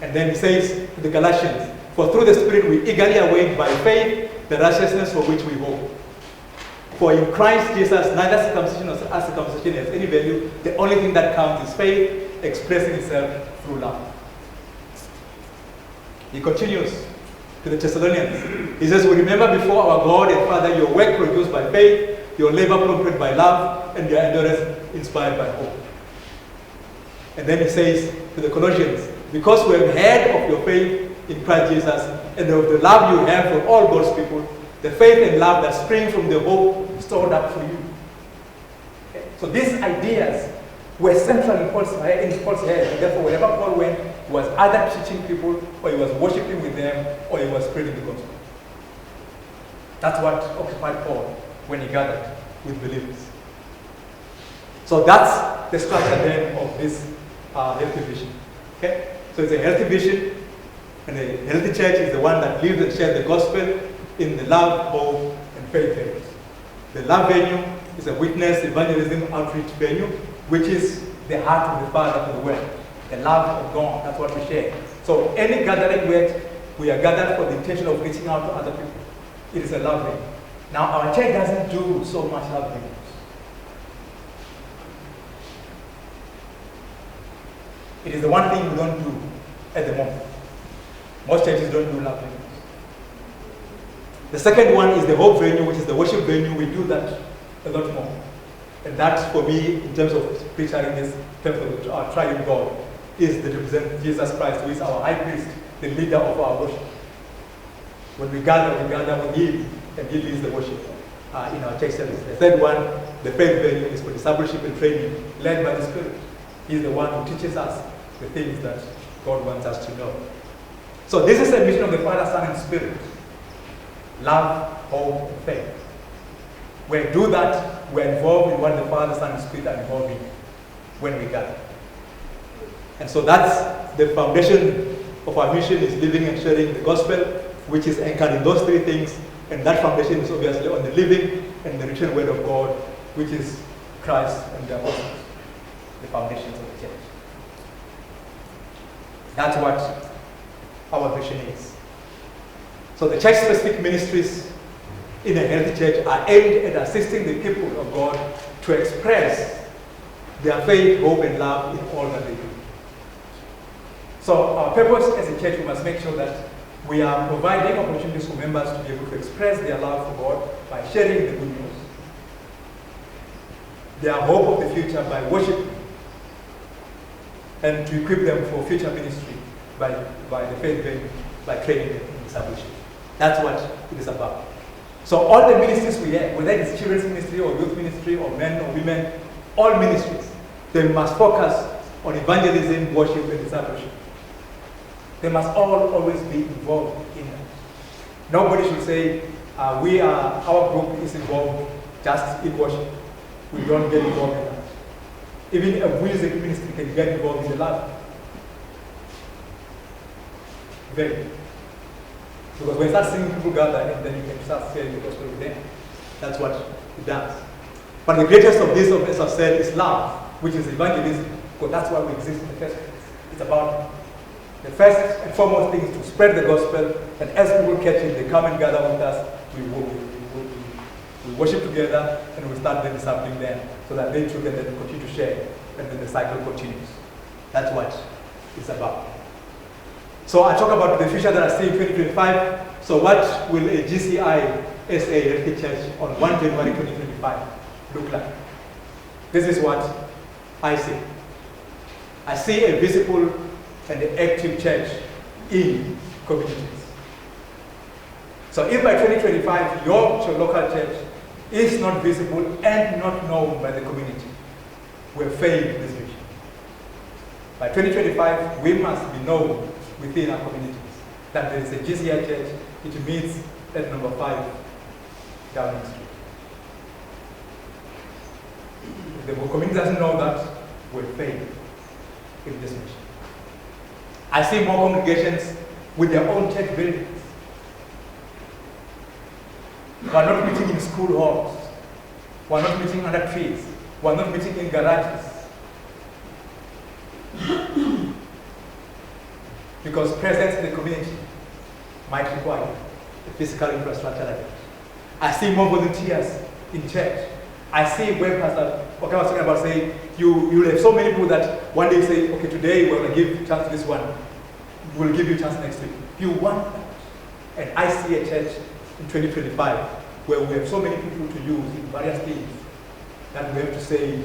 And then he says to the Galatians, For through the Spirit we eagerly await by faith the righteousness for which we hope. For in Christ Jesus, neither circumcision nor uncircumcision has any value. The only thing that counts is faith expressing itself through love. He continues to the Thessalonians. He says, we remember before our God and Father your work produced by faith, your labor prompted by love, and your endurance inspired by hope. And then he says to the Colossians, because we have heard of your faith in Christ Jesus and of the love you have for all God's people, the faith and love that spring from the hope stored up for you. Okay. So these ideas were central in Paul's head, and therefore wherever Paul went, he was either teaching people, or he was worshiping with them, or he was spreading the gospel. That's what occupied Paul when he gathered with believers. So that's the structure then of this healthy vision. Okay? So it's a healthy vision, and a healthy church is the one that lives and shares the gospel in the love, hope, and faith values. The love venue is a witness, evangelism, outreach venue, which is the heart of the Father to the world. The love of God, that's what we share. So any gathering where we are gathered for the intention of reaching out to other people, it is a love venue. Now our church doesn't do so much love venues. It is the one thing we don't do at the moment. Most churches don't do love venues. The second one is the hope venue, which is the worship venue. We do that a lot more. And that, for me, in terms of preaching this, in terms of our triune God, is to represent Jesus Christ, who is our high priest, the leader of our worship. When we gather with him, and he leads the worship in our church service. The third one, the faith venue, is for discipleship and training, led by the Spirit. He's the one who teaches us the things that God wants us to know. So this is a mission of the Father, Son, and Spirit. Love, hope, and faith. When we do that, we're involved in what the Father, Son, and Spirit are involved in when we gather. And so that's the foundation of our mission, is living and sharing the gospel, which is anchored in those three things. And that foundation is obviously on the living and the written word of God, which is Christ and the apostles, the foundations of the church. That's what our vision is. So the church-specific ministries in a healthy church are aimed at assisting the people of God to express their faith, hope, and love in all that they do. So our purpose as a church, we must make sure that we are providing opportunities for members to be able to express their love for God by sharing the good news, their hope of the future by worshiping, and to equip them for future ministry by the faith venue, by training them in discipleship. That's what it is about. So all the ministries we have, whether it's children's ministry or youth ministry or men or women, all ministries, they must focus on evangelism, worship, and discipleship. They must all always be involved in that. Nobody should say, our group is involved just in worship. We don't get involved in that. Even a music ministry can get involved in the love. Very. Because when you start seeing people gather, and then you can start sharing the gospel with them. That's what it does. But the greatest of this, as I've said, is love, which is evangelism, because that's why we exist in the first place. It's about the first and foremost thing is to spread the gospel, and as people catch it, they come and gather with us, we worship together, and we start the discipling them, so that they together continue to share, and then the cycle continues. That's what it's about. So I talk about the future that I see in 2025. So what will a GCI SA Heritage Church on 1 January 2025 look like? This is what I see. I see a visible and an active church in communities. So if by 2025 your local church is not visible and not known by the community, we've failed this vision. By 2025, we must be known within our communities that there is a GCI church which meets at number 5 Downing Street. If the community doesn't know that, we'll fail in this mission. I see more congregations with their own church buildings. We are not meeting in school halls. We are not meeting under trees. We are not meeting in garages. Because presence in the community might require a physical infrastructure like that. I see more volunteers in church. I see where Pastor Oka was talking about saying, you have so many people that one day say, okay, today we're going to give chance to this one. We'll give you a chance next week. You want that. And I see a church in 2025 where we have so many people to use in various things that we have to say,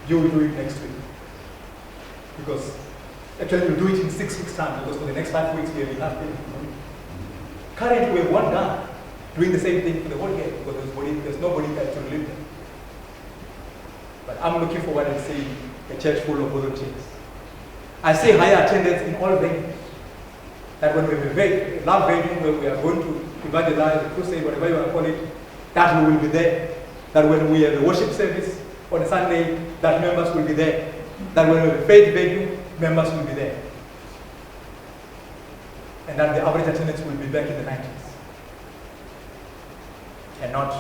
you will do it next week. Because actually you'll do it in 6 weeks' time, because for the next 5 weeks we have enough people. Currently we have one guy doing the same thing for the whole year, because there's nobody there to relieve them. But I'm looking forward to seeing a church full of volunteers. I see higher attendance in all venues. That when we have a love venue where we are going to evangelize, the crusade, whatever you want to call it, that we will be there. That when we have a worship service on a Sunday, that members will be there. That when we have a faith venue, members will be there. And that the average attendance will be back in the 90s. And not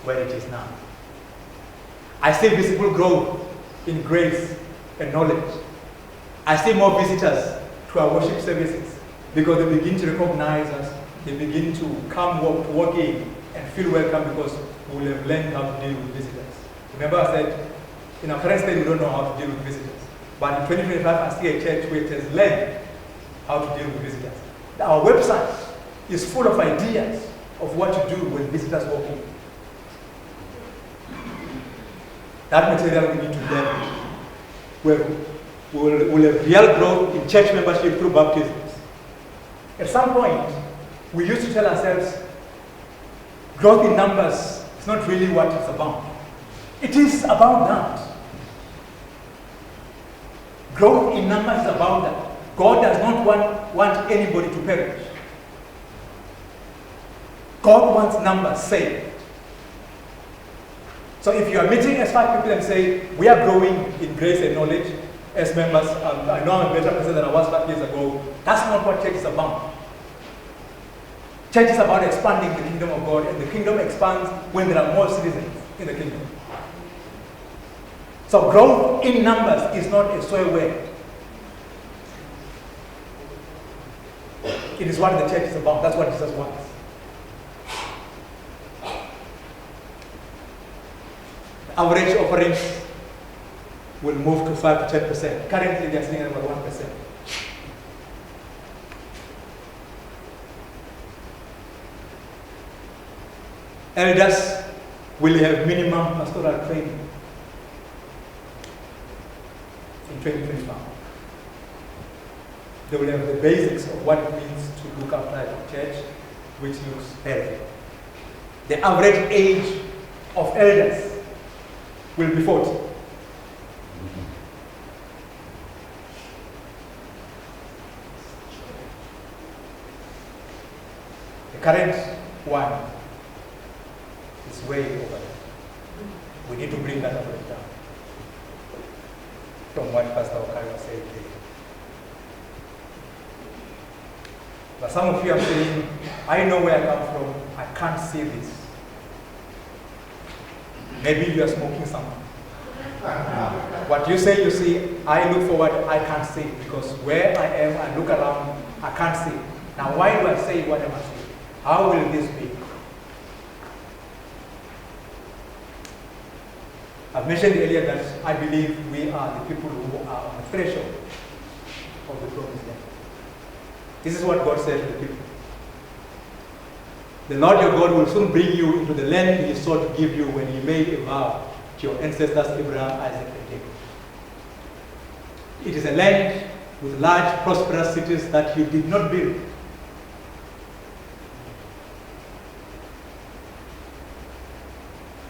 where it is now. I see visible growth in grace and knowledge. I see more visitors to our worship services because they begin to recognize us, they begin to come to walk in and feel welcome because we will have learned how to deal with visitors. Remember I said, in our current state we don't know how to deal with visitors. But in 2025 I see a church where it has learned how to deal with visitors. Our website is full of ideas of what to do when visitors walk in. That material we need to learn. We'll have real growth in church membership through baptisms. At some point, we used to tell ourselves, growth in numbers is not really what it's about. It is about that. Growth in numbers is about that. God does not want anybody to perish. God wants numbers saved. So if you are meeting as 5 people and say, we are growing in grace and knowledge as members, I know I'm a better person than I was 5 years ago, that's not what church is about. Church is about expanding the kingdom of God, and the kingdom expands when there are more citizens in the kingdom. So growth in numbers is not a swear word. It is what the church is about. That's what Jesus wants. The average offerings will move to 5 to 10%. Currently, they are sitting at about 1%. Elders will have minimum pastoral training in 2025. They will have the basics of what it means to look after a church which looks healthy. The average age of elders will be 40. The current one is way over there. We need to bring that average down from what Pastor Okai was saying today. But some of you are saying, I know where I come from, I can't see this. Maybe you are smoking something. What you say, you see, I look forward, I can't see. Because where I am, I look around, I can't see. Now why do I say what I must say? How will this be? I've mentioned earlier that I believe we are the people who are on the threshold of the promised land. This is what God said to the people. The Lord your God will soon bring you into the land he sought to give you when he made a vow to your ancestors Abraham, Isaac, and Jacob. It is a land with large, prosperous cities that you did not build.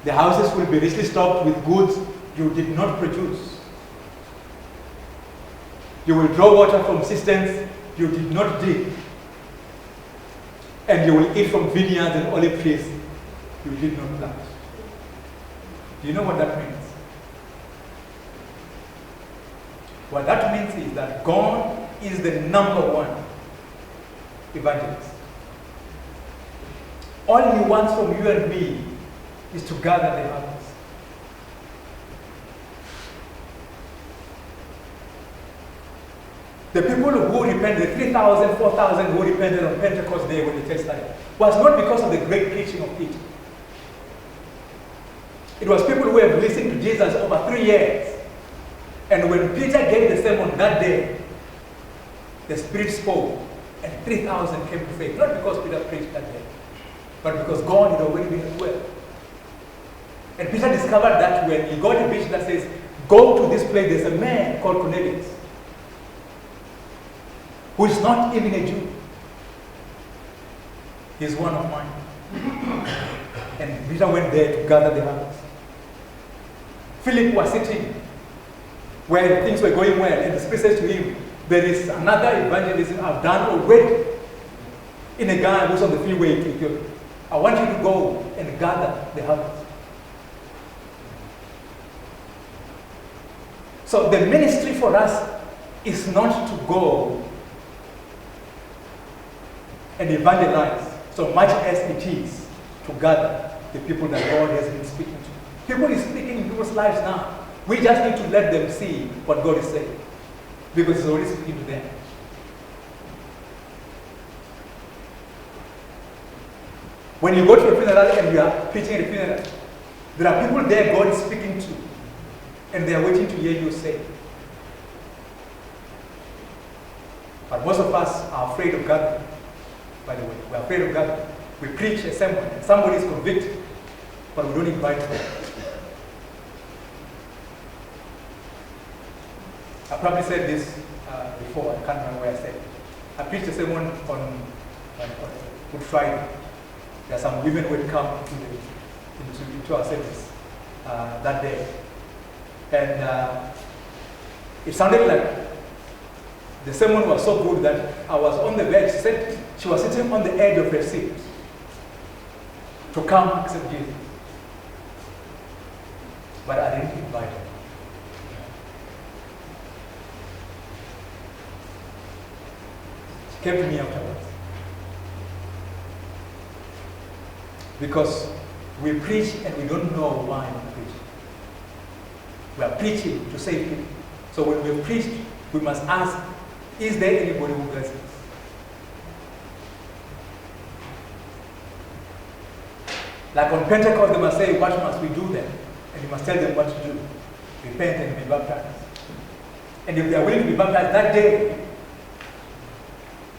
The houses will be richly stocked with goods you did not produce. You will draw water from cisterns you did not dig. And you will eat from vineyards and olive trees you did not plant. Do you know what that means? What that means is that God is the #1 evangelist. All he wants from you and me is to gather the harvest. The people who repented, the 3,000, 4,000 who repented on Pentecost Day when the church started, was not because of the great preaching of Peter. It was people who have listened to Jesus over 3 years. And when Peter gave the sermon that day, the Spirit spoke and 3,000 came to faith. Not because Peter preached that day, but because God had already been at work. And Peter discovered that when he got a vision that says, go to this place, there's a man called Cornelius, who is not even a Jew. He's one of mine. And Peter went there to gather the harvest. Philip was sitting where things were going well, and the Spirit says to him, there is another evangelism I've done already in a guy who's on the freeway to Ethiopia. I want you to go and gather the harvest. So the ministry for us is not to go and evangelize so much as it is to gather the people that God has been speaking to. People is speaking in people's lives now. We just need to let them see what God is saying, because He's already speaking to them. When you go to a funeral and you are preaching at a funeral, there are people there God is speaking to, and they are waiting to hear you say. But most of us are afraid of gathering. By the way, we are afraid of gathering. We preach a sermon, and somebody is convicted, but we don't invite them. I probably said this before, I can't remember where I said it. I preached a sermon on Good Friday. There are some women who had come into our service that day. And it sounded like the sermon was so good that I was on the verge. She said she was sitting on the edge of her seat to come accept Jesus. But I didn't invite her. She came to me afterwards. Because we preach and we don't know why we preach. We are preaching to save people. So when we preach, we must ask, is there anybody who does this? Like on Pentecost, they must say, what must we do then? And you must tell them what to do. Repent and be baptized. And if they are willing to be baptized that day,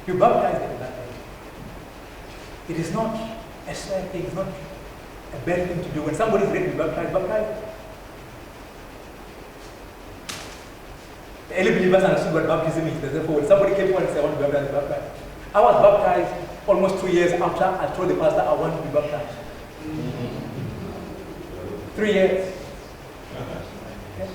you baptize them that day. It is not a sad thing, it's not a bad thing to do. When somebody is ready to be baptized, baptize them. The early believers understood what baptism is. Therefore, when somebody came forward and said, I want to be baptized, I was baptized almost 2 years after I told the pastor I want to be baptized. 3 years. Okay.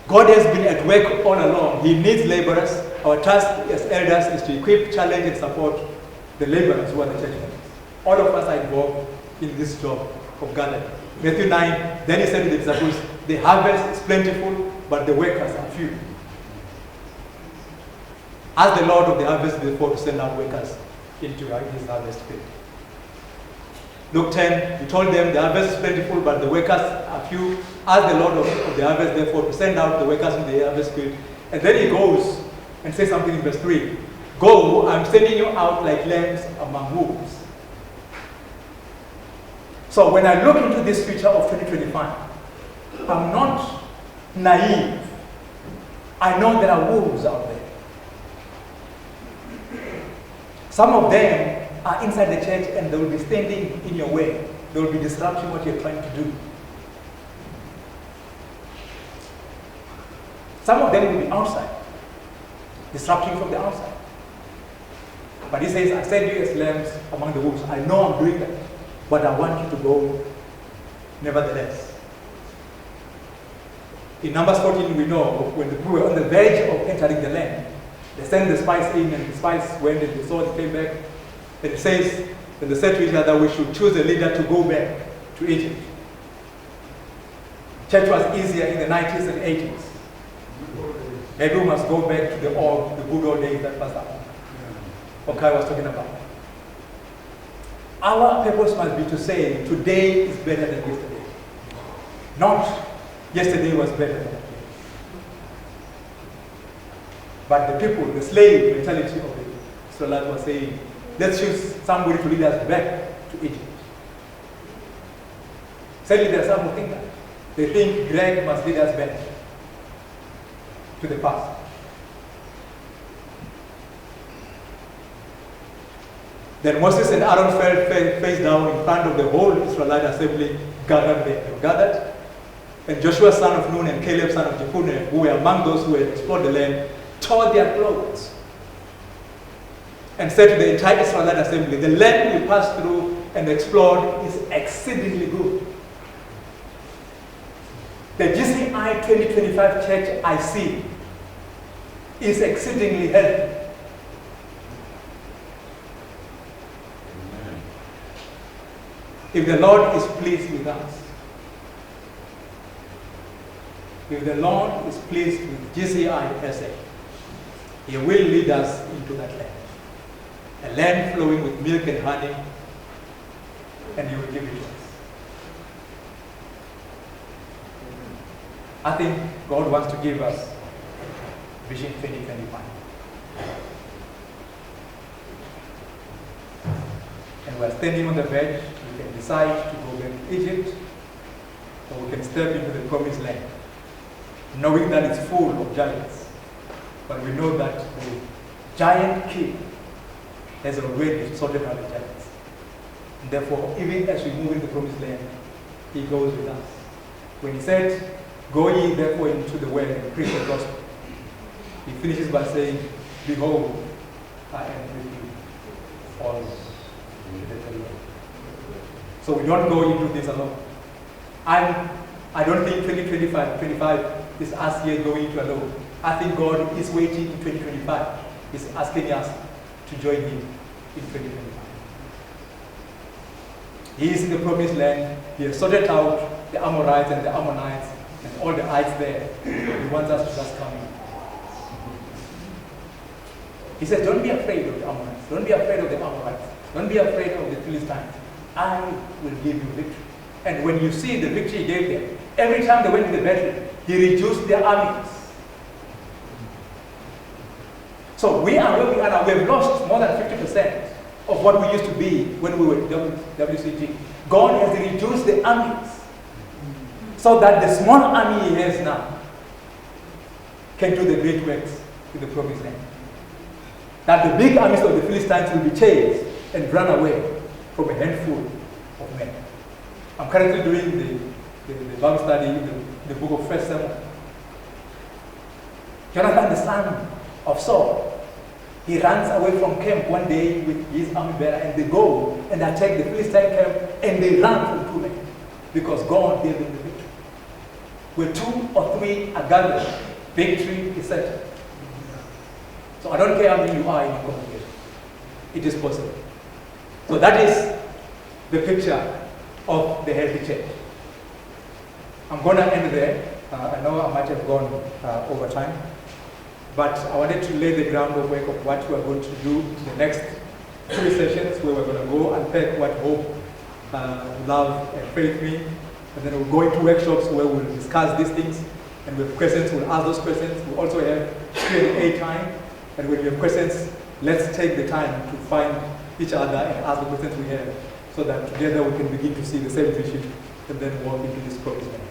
God has been at work all along. He needs laborers. Our task as elders is to equip, challenge, and support the laborers who are the church members. All of us are involved in this job of gathering. Matthew 9, then he said to the disciples, the harvest is plentiful, but the workers are few. Ask the Lord of the harvest therefore to send out workers into his harvest field. Luke 10, he told them the harvest is plentiful, but the workers are few. Ask the Lord of the harvest therefore to send out the workers in the harvest field. And then he goes and says something in verse 3. Go, I'm sending you out like lambs among wolves. So when I look into this future of 2025, I'm not naive. I know there are wolves out there. Some of them are inside the church and they will be standing in your way. They will be disrupting what you're trying to do. Some of them will be outside, disrupting from the outside. But he says, I send you as lambs among the wolves. I know I'm doing that, but I want you to go nevertheless. In Numbers 14, we know when the people were on the verge of entering the land, they sent the spies in, and the spies went and the swords came back. And it says, and they said to each other, we should choose a leader to go back to Egypt. Church was easier in the 90s and 80s. Maybe we must go back to the good old days that Pastor Okai was talking about. Our purpose must be to say, today is better than yesterday. Not, yesterday was better than today. But the people, the slave mentality of the Israelites was saying, let's choose somebody to lead us back to Egypt. Sadly, there are some who think that. They think Greg must lead us back to the past. Then Moses and Aaron fell face down in front of the whole Israelite assembly gathered there. They were gathered. And Joshua, son of Nun, and Caleb, son of Jephunneh, who were among those who had explored the land, tore their clothes and said to the entire Israelite assembly, the land we passed through and explored is exceedingly good. The GCI 2025 church I see is exceedingly healthy. If the Lord is pleased with us, if the Lord is pleased with GCI SA, He will lead us into that land. A land flowing with milk and honey, and He will give it to us. I think God wants to give us Vision 2025. And we're standing on the verge. We can decide to go back to Egypt, or we can step into the promised land, knowing that it's full of giants. But we know that the giant king has already sorted out the giants. And therefore, even as we move into the promised land, He goes with us. When He said, go ye therefore into the world and preach the gospel, He finishes by saying, behold, I am with you always to the very end. So we don't go into this alone. I don't think 2025 is us here going into alone. I think God is waiting in 2025. He's asking us to join Him in 2025. He is in the promised land. He has sorted out the Amorites and the Ammonites and all the ites there. He wants us to just come in. He says, don't be afraid of the Ammonites. Don't be afraid of the Amorites. Don't be afraid of the Philistines. I will give you victory. And when you see the victory He gave them, every time they went to the battle, He reduced their armies. So we are where we are now. We have lost more than 50% of what we used to be when we were WCG. God has reduced the armies so that the small army He has now can do the great works in the promised land. That the big armies of the Philistines will be chased and run away from a handful of men. I'm currently doing the Bible study in the book of 1 Samuel. Jonathan, the son of Saul, he runs away from camp one day with his army bearer, and they go and attack the Philistine camp, and they run from 2 men because God gave them the victory. Where 2 or 3 are gathered, victory is certain. So I don't care how many you are in your congregation. It is possible. So that is the picture of the healthy church. I'm going to end there. I know I might have gone over time, but I wanted to lay the groundwork of what we are going to do in the next 3 sessions, where we're going to go unpack what hope, love, and faith mean, and then we'll go into workshops where we'll discuss these things, and with questions, we'll ask those questions. We also have Q&A time, and when you have questions, let's take the time to find each other and ask the questions we have, so that together we can begin to see the same vision and then walk into this promised land.